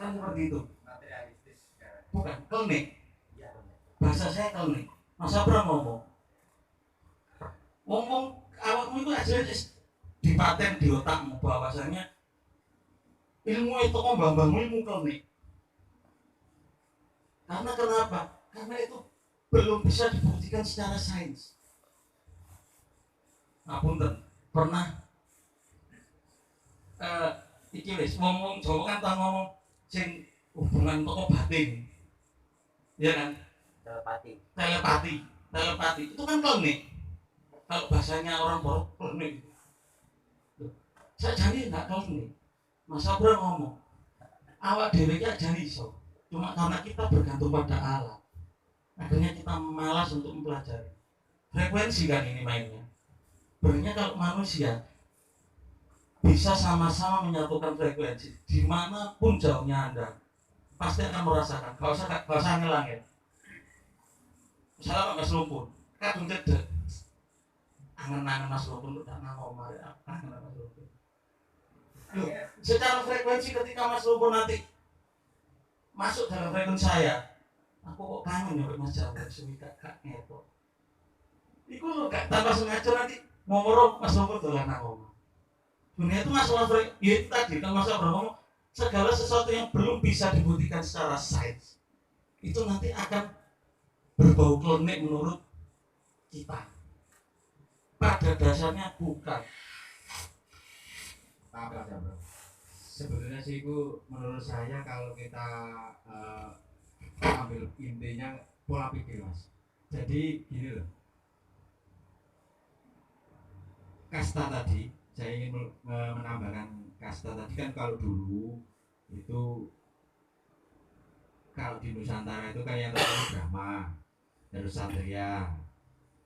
Kan seperti itu. Bukan klinik. Bahasa saya klinik. Mas Abang ngomong awakmu itu aja dipaten di otakmu bahwasanya ilmu itu ngomong ilmu klinik. Karena kenapa? Karena itu belum bisa dibuktikan secara sains. Ngapunten, pernah iki wis ngomong Jawa kan tau ngomong sing hubungan tokoh batin. Ya kan? Telepati. Itu kan klinik. Kalau bahasanya orang Barat klinik. Saya jadi enggak klinik. Mas Abra ngomong, awak dhewe iki jadi iso. Cuma karena kita bergantung pada alat, akhirnya kita malas untuk mempelajari. Frekuensi kan ini mainnya. Sebenarnya kalau manusia bisa sama-sama menyatukan frekuensi, dimanapun jauhnya Anda, pasti akan merasakan. Gak usah ngelangin. Misalnya Mas Lumpur, kadung cedek, angen-angen Mas Lumpur, tak ngomong ya, angen-angen Mas Lumpur. Secara frekuensi ketika Mas Lumpur nanti masuk dalam frekuensi saya, aku kok kangen ya Mas Jawa, suwi kak ngetok. Iku lho gak tanpa sengaja nanti ngomong Mas Lumpur dolan ngomong. Dunia itu masalah frekuensi, ya itu tadi kalau Mas Lumpur ngomong segala sesuatu yang belum bisa dibuktikan secara sains itu nanti akan berbau klinik menurut kita. Pada dasarnya bukan. Apa ya bro? Sebenarnya sih itu menurut saya kalau kita ambil intinya pola pikir mas. Jadi gini loh, kasta tadi saya ingin menambahkan kasta tadi kan. Kalau dulu itu kalau di Nusantara itu kan yang terkenal Brahma, terus Satria,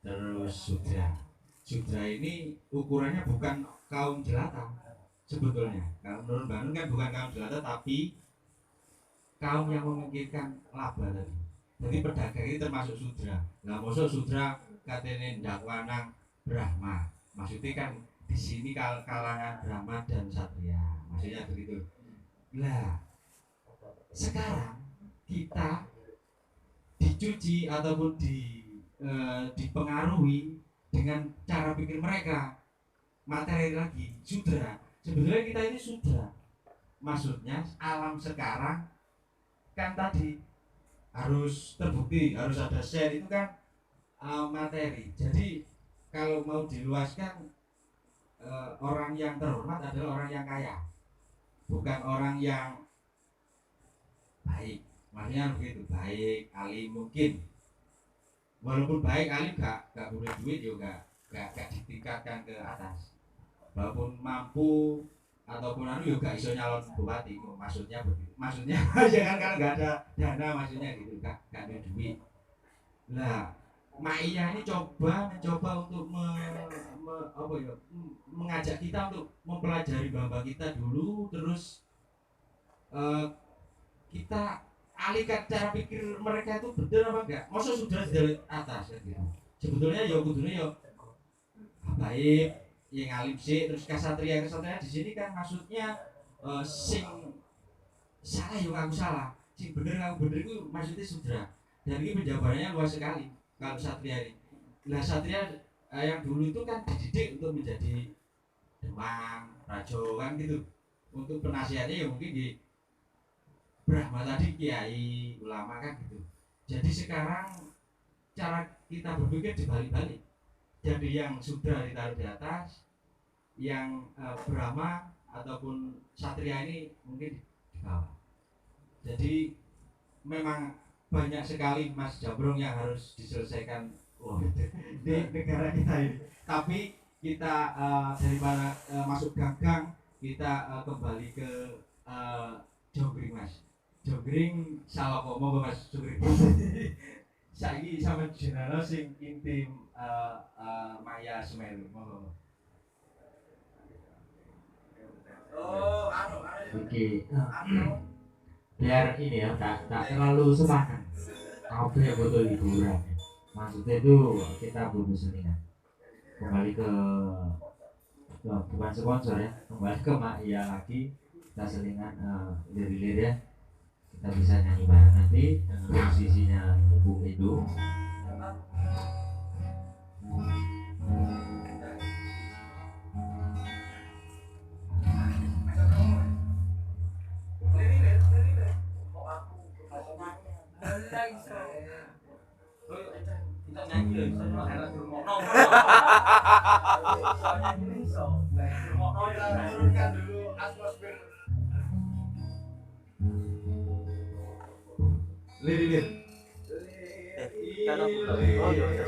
terus Sudra. Sudra ini ukurannya bukan kaum jelata sebetulnya. Kalau menurut Bandung kan bukan kaum jelata, tapi kaum yang memikirkan laba tadi. Jadi pedagang ini termasuk Sudra. Nah, maksud Sudra katanya dakwanang Brahma. Maksudnya kan di sini kalangan Brahma dan Satria. Maksudnya begitu. Nah, sekarang kita dicuci ataupun dipengaruhi dengan cara pikir mereka, materi lagi, Sudra. Sebetulnya kita ini Sudra. Maksudnya alam sekarang kan tadi harus terbukti, harus ada share, itu kan materi. Jadi kalau mau diluaskan, orang yang terhormat adalah orang yang kaya, bukan orang yang baik. Maksudnya begitu, baik, alim mungkin. Walaupun baik, alim gak boleh duit juga, gak ditingkatkan ke atas. Walaupun mampu ataupun juga iso nyalon bupati, maksudnya begitu. Maksudnya ya kan kalau gak ada dana, maksudnya gitu, gak ada duit. Nah, Ma'iyah ini mencoba untuk mengajak kita untuk mempelajari Bamba kita dulu, terus kita alihkan cara pikir mereka itu benar apa enggak. Masa sudah dari atas kan gitu. Sebetulnya ya kudunya ya baik, yang alim sih, terus kasatria di sini kan maksudnya sing salah ya aku salah, sing bener aku bener itu maksudnya Sudra. Dan ini penjabarannya luas sekali kalau satria ini. Nah, satria yang dulu itu kan dididik untuk menjadi demang, rajo kan gitu. Untuk penasihatnya ya mungkin di Brahma tadi, kiai, ulama kan gitu. Jadi sekarang cara kita berpikir dibalik-balik. Jadi yang sudah ditaruh di atas, yang Brahma ataupun satria ini mungkin di bawah. Jadi memang banyak sekali Mas Jabrong yang harus diselesaikan di negara kita ini. Tapi kita daripada masuk gang-gang, kita kembali ke Jogring Mas. Jogring salah ngomong Mas Jogring. Saiki sama jenara sing intim Maya Semeru. Oke. Biar ini ya, tak terlalu semangat. Apa yang butuh hiburan. Maksudnya itu kita butuh selingan. Kembali ke bukan sponsor ya, kembali ke Maya lagi. Kita selingan lirik-lirik ya. Kita bisa nyanyi bareng nanti dengan posisinya Bung Edo. Kita nyanyi loh, bisa cuma enak bermono. Soalnya ini so, bermono ya turunkan dulu atmosfer. Lirik. Oh iya.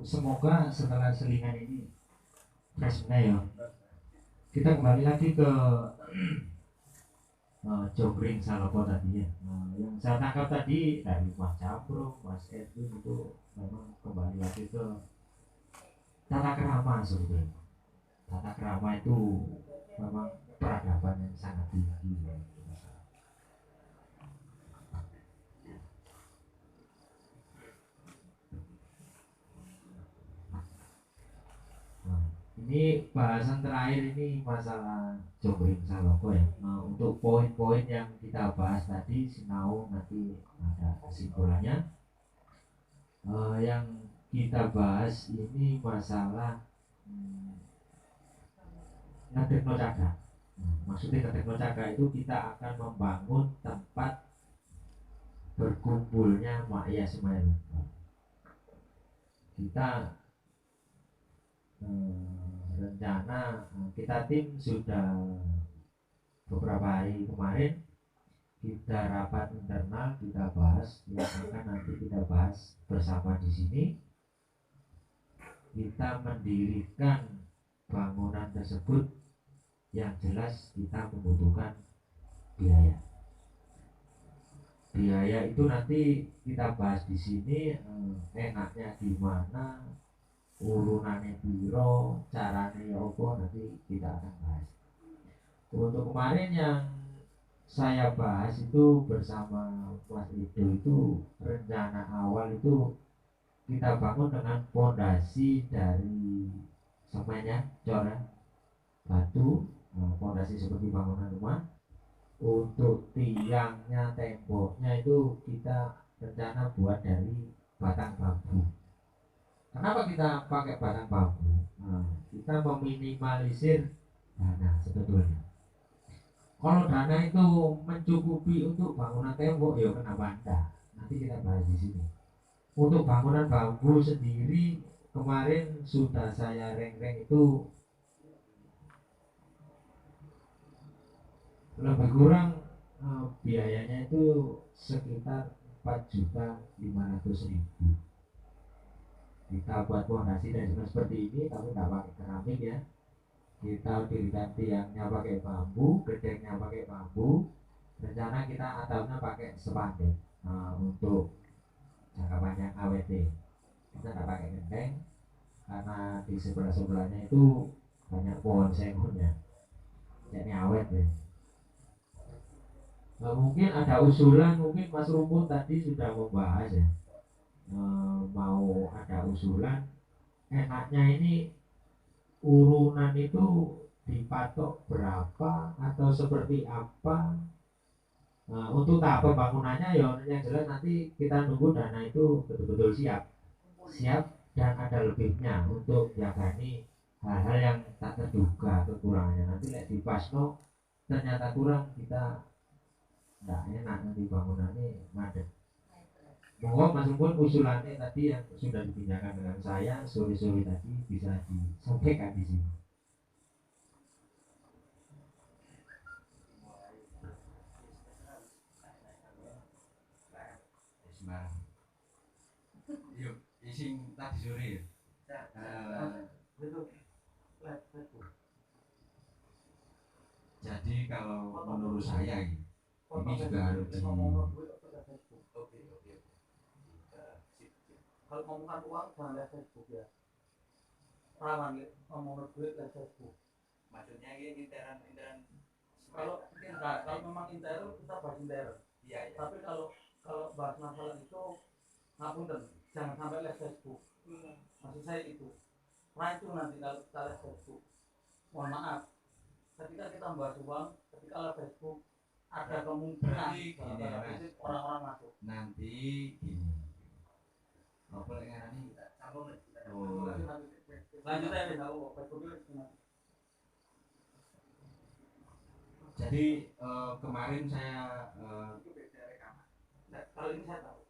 Semoga setelah selingan ini flashnya ya, kita kembali lagi ke Jogring Salopo tadi ya. Yang saya tangkap tadi dari Mas Capro, Mas Edwin itu memang kembali lagi ke tata krama sebetulnya. Tata krama itu memang peradaban yang sangat tinggi ya. Ini bahasan terakhir ini masalah Jogring Salopo ya. Untuk poin-poin yang kita bahas tadi, sinau nanti ada kesimpulannya. Yang kita bahas ini masalah ngedekno cagak. Maksudnya ngedekno cagak itu kita akan membangun tempat berkumpulnya Maya Semeru. Kita rencana kita tim sudah beberapa hari kemarin kita rapat internal, kita bahas yang akan nanti kita bahas bersama di sini. Kita mendirikan bangunan tersebut yang jelas kita membutuhkan biaya. Biaya itu nanti kita bahas di sini, enaknya di mana, urunannya biro, caranya ya apa, nanti kita akan bahas. Untuk kemarin yang saya bahas itu bersama Mas Edo itu rencana awal itu kita bangun dengan fondasi dari semennya, coran, batu, fondasi seperti bangunan rumah. Untuk tiangnya, temboknya itu kita rencana buat dari batang bambu. Kenapa kita pakai batang bambu? Kita meminimalisir dana sebetulnya. Kalau dana itu mencukupi untuk bangunan tembok, ya kenapa enggak? Nanti kita bahas di sini. Untuk bangunan bambu sendiri kemarin sudah saya reng-reng itu lebih kurang biayanya itu sekitar 4.500.000. Kita buat fondasi dan seperti ini, tapi nggak pakai keramik ya. Kita dirikan tiangnya pakai bambu, gedengnya pakai bambu. Rencana kita atapnya pakai spandek untuk jangka panjang AWT. Kita nggak pakai genteng karena di sebelah-sebelahnya itu banyak pohon sengonnya, jadi awet deh. Mungkin ada usulan, mungkin Mas Rumpun tadi sudah membahas ya, mau ada usulan enaknya ini urunan itu dipatok berapa atau seperti apa. Untuk tahap pembangunannya ya yang jelas nanti kita nunggu dana itu betul-betul siap dan ada lebihnya untuk yakni hal-hal yang tak terduga kekurangannya. Nanti lihat di pasno ternyata kurang, kita nggak enak nanti bangunannya macet. Mohon Mas Rumpun usulannya tadi yang sudah dibicarakan dengan saya sore-sore tadi bisa disampaikan di sini. Yuk, ising tadi sore ya. Jadi kalau menurut saya ini juga harus Kalau ngomongkan uang jangan lihat Facebook ya. Rawan ngomongin duit lihat Facebook. maksudnya ini interan Kalau memang intern kita bahas intern. iya. Tapi kalau bahas masalah itu ngapunten, jangan sampai lihat Facebook. Maksud saya itu. Nah itu nanti kalau kita lihat Facebook, mohon maaf, ketika kita membahas uang, ketika lihat Facebook ada kemungkinan orang-orang masuk. Nanti gini. Apa yang ini sambung Lanjut aja deh, tahu Facebook itu. Jadi kemarin saya Kalau ini saya tahu,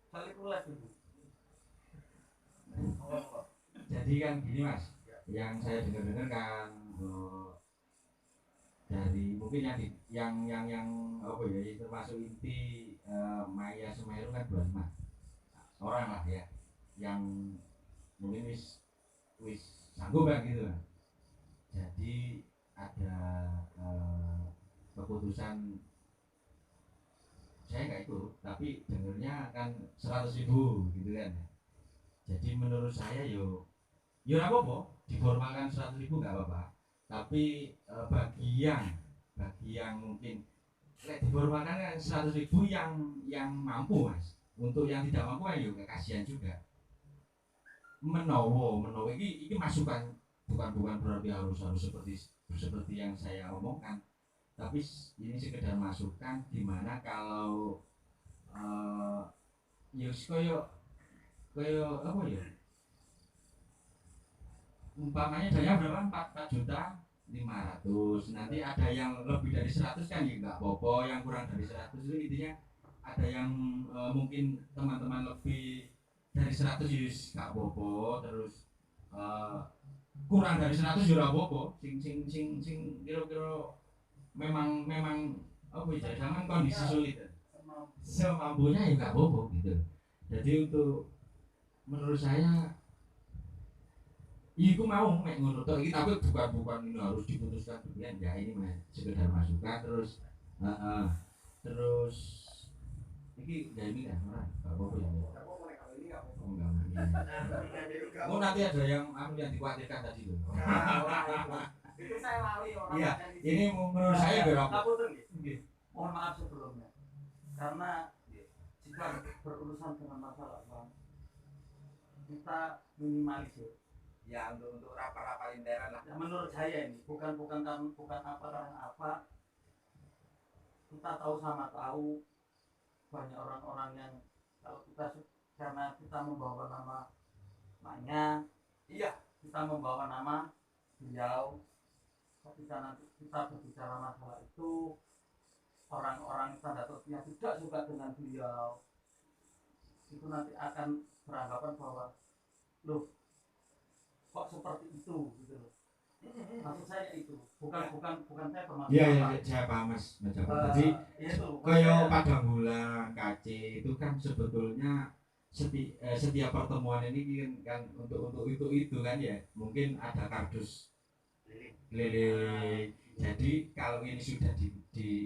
kalau itu live dulu. jadi kan gini Mas, yang saya dengar kan dari mungkin yang apa ya, termasuk inti Maya Semeru kan 25 orang lah ya, yang mungkin wis sanggup kan gitu kan. Jadi ada keputusan saya nggak ikut, tapi dengernya kan 100.000 gitu kan. Jadi menurut saya yo apa-apa, diformalkan 100.000 nggak apa-apa. Tapi bagi yang mungkin diformalkan kan 100.000 yang mampu Mas. Untuk yang tidak mampu ayo kasihan juga. Menowo ini masukan, bukan berarti harus seperti yang saya omongkan. Tapi ini sekedar masukan dimana kalau koyo apa ya, umpamanya daya berapa 4 juta 500. Nanti ada yang lebih dari 100 kan ya nggak apa-apa, yang kurang dari 100 itu intinya ada yang mungkin teman-teman lebih dari 100 ya nggak apa-apa, terus kurang dari 100 ya nggak apa-apa, sing kira-kira memang apa ya, zaman kondisi sulit semampunya ya nggak apa-apa gitu. Jadi untuk menurut saya iku mau mek ngono tok iki, tapi bukan ini harus diputuskan begini ya, ini mah sekedar masukan. Terus terus iki gak ini kan ora apa-apa ya. Oh nanti ada yang yang dikhawatirkan tadi tuh. Itu saya lali orang. Iya, ini menurut saya berapa? Mohon maaf sebelumnya. Karena jika berurusan dengan masalah uang, kita minimalisir. Ya untuk rapar-raparin daerah lah. Ya, menurut saya ini bukan apa. Kita tahu sama tahu banyak orang-orang yang kalau kita karena kita membawa nama maknya, iya kita membawa nama beliau. Ketika nanti kita berbicara masalah itu, orang-orang tanda kutip tidak suka dengan beliau, itu nanti akan beranggapan bahwa loh kok seperti itu gitu loh. Maksud saya itu bukan saya bermaksud iya saya paham Mas. Jadi kayak padang bulan kace itu kan sebetulnya setiap pertemuan ini kan untuk itu kan ya, mungkin ada kardus keliling. Jadi kalau ini sudah di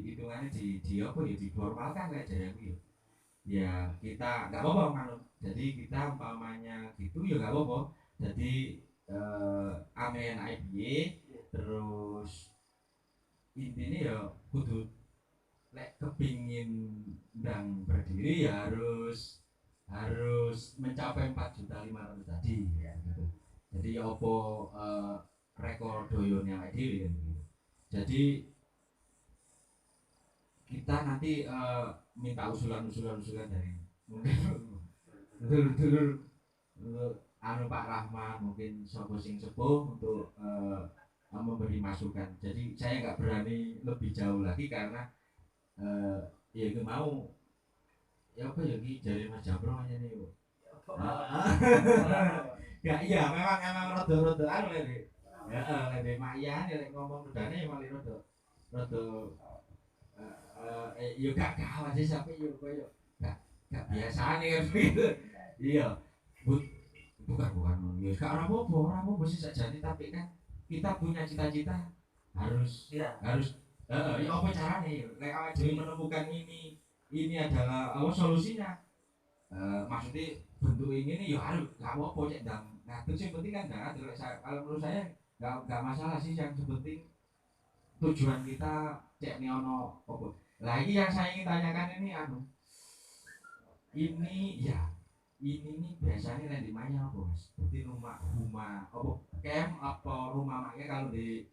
hitungannya di apa ya, diformalkan kayak jalan gitu ya, kita nggak apa-apa kan. Jadi kita umpamanya gitu ya nggak apa-apa. Jadi amen IBY terus intinya ya kudu lek kepingin ndang berdiri ya harus mencapai 4.500.000 tadi ya gitu. Jadi apa rekor doyone awake dhewe kan gitu. Jadi kita nanti minta usulan dari mungkin dulur anu Pak Rahman, mungkin sapa sing sepuh untuk memberi masukan. Jadi saya nggak berani lebih jauh lagi karena ya itu mau ya apa ya ki jare Mas Jambro aja nih Bu. Ya iya memang rada anu lek. Heeh, lek mayan lek ngomong udane ya malah rada yo gak kawan sih sampe yo koyo gak biasane kan gitu. Iya. Bukan ya gak apa-apa sih sajane, tapi kan kita punya cita-cita harus ya apa caranya lek awake dhewe menemukan ini adalah solusinya. Maksudnya bentuk ini ya harus gak apa-apa cek ndang ngatur, sing penting kan ndang ngatur. Kalau menurut saya gak masalah sih, yang penting tujuan kita cek nih ono apa. Lagi yang saya ingin tanyakan ini ini nih biasanya yang di mana apa Mas? Berarti rumah apa camp apa rumah maknya? Kalau di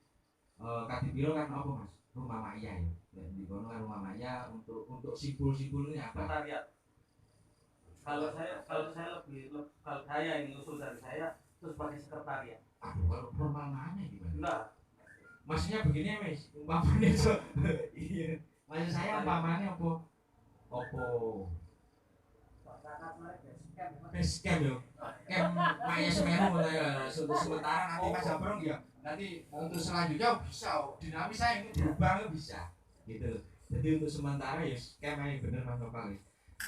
Kadipiro kan apa Mas? Rumah maknya ya. Di kono kan rumah maknya untuk simpul-simpulnya apa? Sekretariat. Kalau saya lebih kalau saya ini usul dari saya terus pakai sekretariat. Aduh, kalau formal mana gimana? Enggak. Maksudnya begini Mas, umpamanya iya. Maksud saya umpamanya apa? Basecamp yo. Camp Maya Semeru ya. Sementara nanti Mas Jambro ya. Nanti untuk selanjutnya bisa dinamis saya ini berubah bisa. Gitu. Jadi untuk sementara ya camp Maya bener Mas Nopal.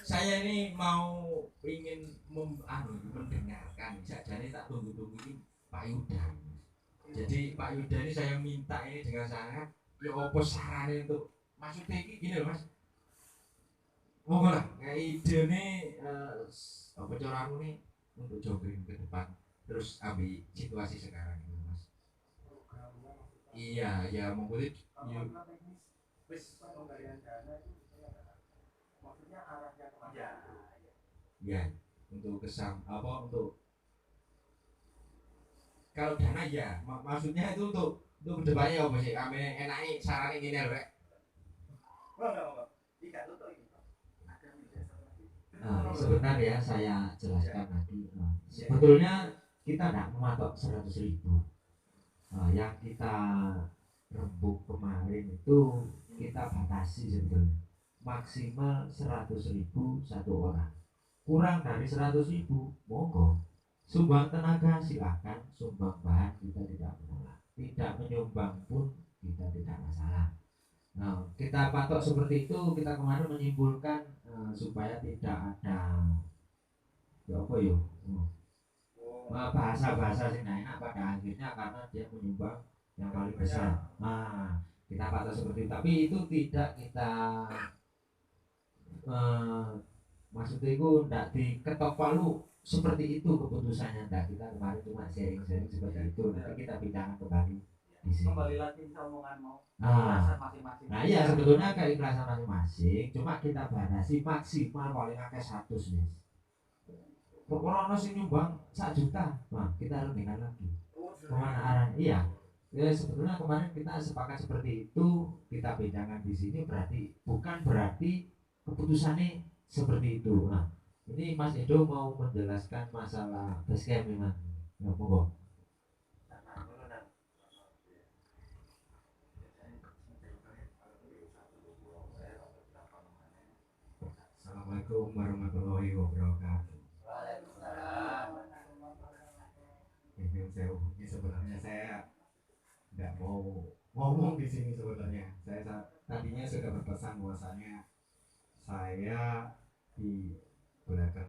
Saya ini mau ingin mendengarkan sajane tak tunggu-tunggu ini Pak Yuda. Jadi Pak Yuda ini saya minta ini dengan sangat ya apa sarane untuk maksudnya gini loh Mas. Monggo lah, kayak ide nih apa coramu nih untuk jogging ke depan, terus ambil situasi sekarang ini Mas. Iya, ya monggo itu. Maksudnya arahnya kemana? Ya, untuk untuk kalau dana ya, maksudnya itu untuk kedepannya apa sih? Kami enaknya sarannya gini loh, Rek. Sebentar ya saya jelaskan tadi. Sebetulnya kita tidak mematok 100.000. yang kita rembuk kemarin itu kita batasi sebetulnya maksimal 100.000 satu orang. Kurang dari 100.000 monggo, sumbang tenaga silakan, sumbang bahan kita tidak menolak, tidak menyumbang pun kita tidak masalah. Nah, kita patok seperti itu. Kita kemarin menyimpulkan supaya tidak ada ya apa yo bahasa-bahasa sing enak pada akhirnya karena dia menyumbang yang paling besar. Nah, kita patok seperti itu, tapi itu tidak kita maksudnya itu tidak diketok palu seperti itu keputusannya. Tidak, kita kemarin cuma sharing-sharing seperti itu. Nanti kita bincangkan kembali di sini. Kembali lagi omongan mau masing-masing. Nah iya, sebetulnya keikhlasan masing-masing, cuma kita batasi maksimal paling akeh 100 nih. Pokoknya sih nyumbang 1 juta, nah kita rentingkan lagi. Kemana arah? Iya. Ya sebetulnya kemarin kita sepakat seperti itu, kita bincangkan di sini, berarti bukan berarti keputusannya seperti itu. Nah, ini Mas Edo mau menjelaskan masalah basecamp memang. Ya, monggo. Assalamualaikum warahmatullahi wabarakatuh. Ini saya hubungi, sebenarnya saya tidak mau ngomong di sini sebenarnya. Saya tadinya sudah berpesan bahwasanya saya di belakang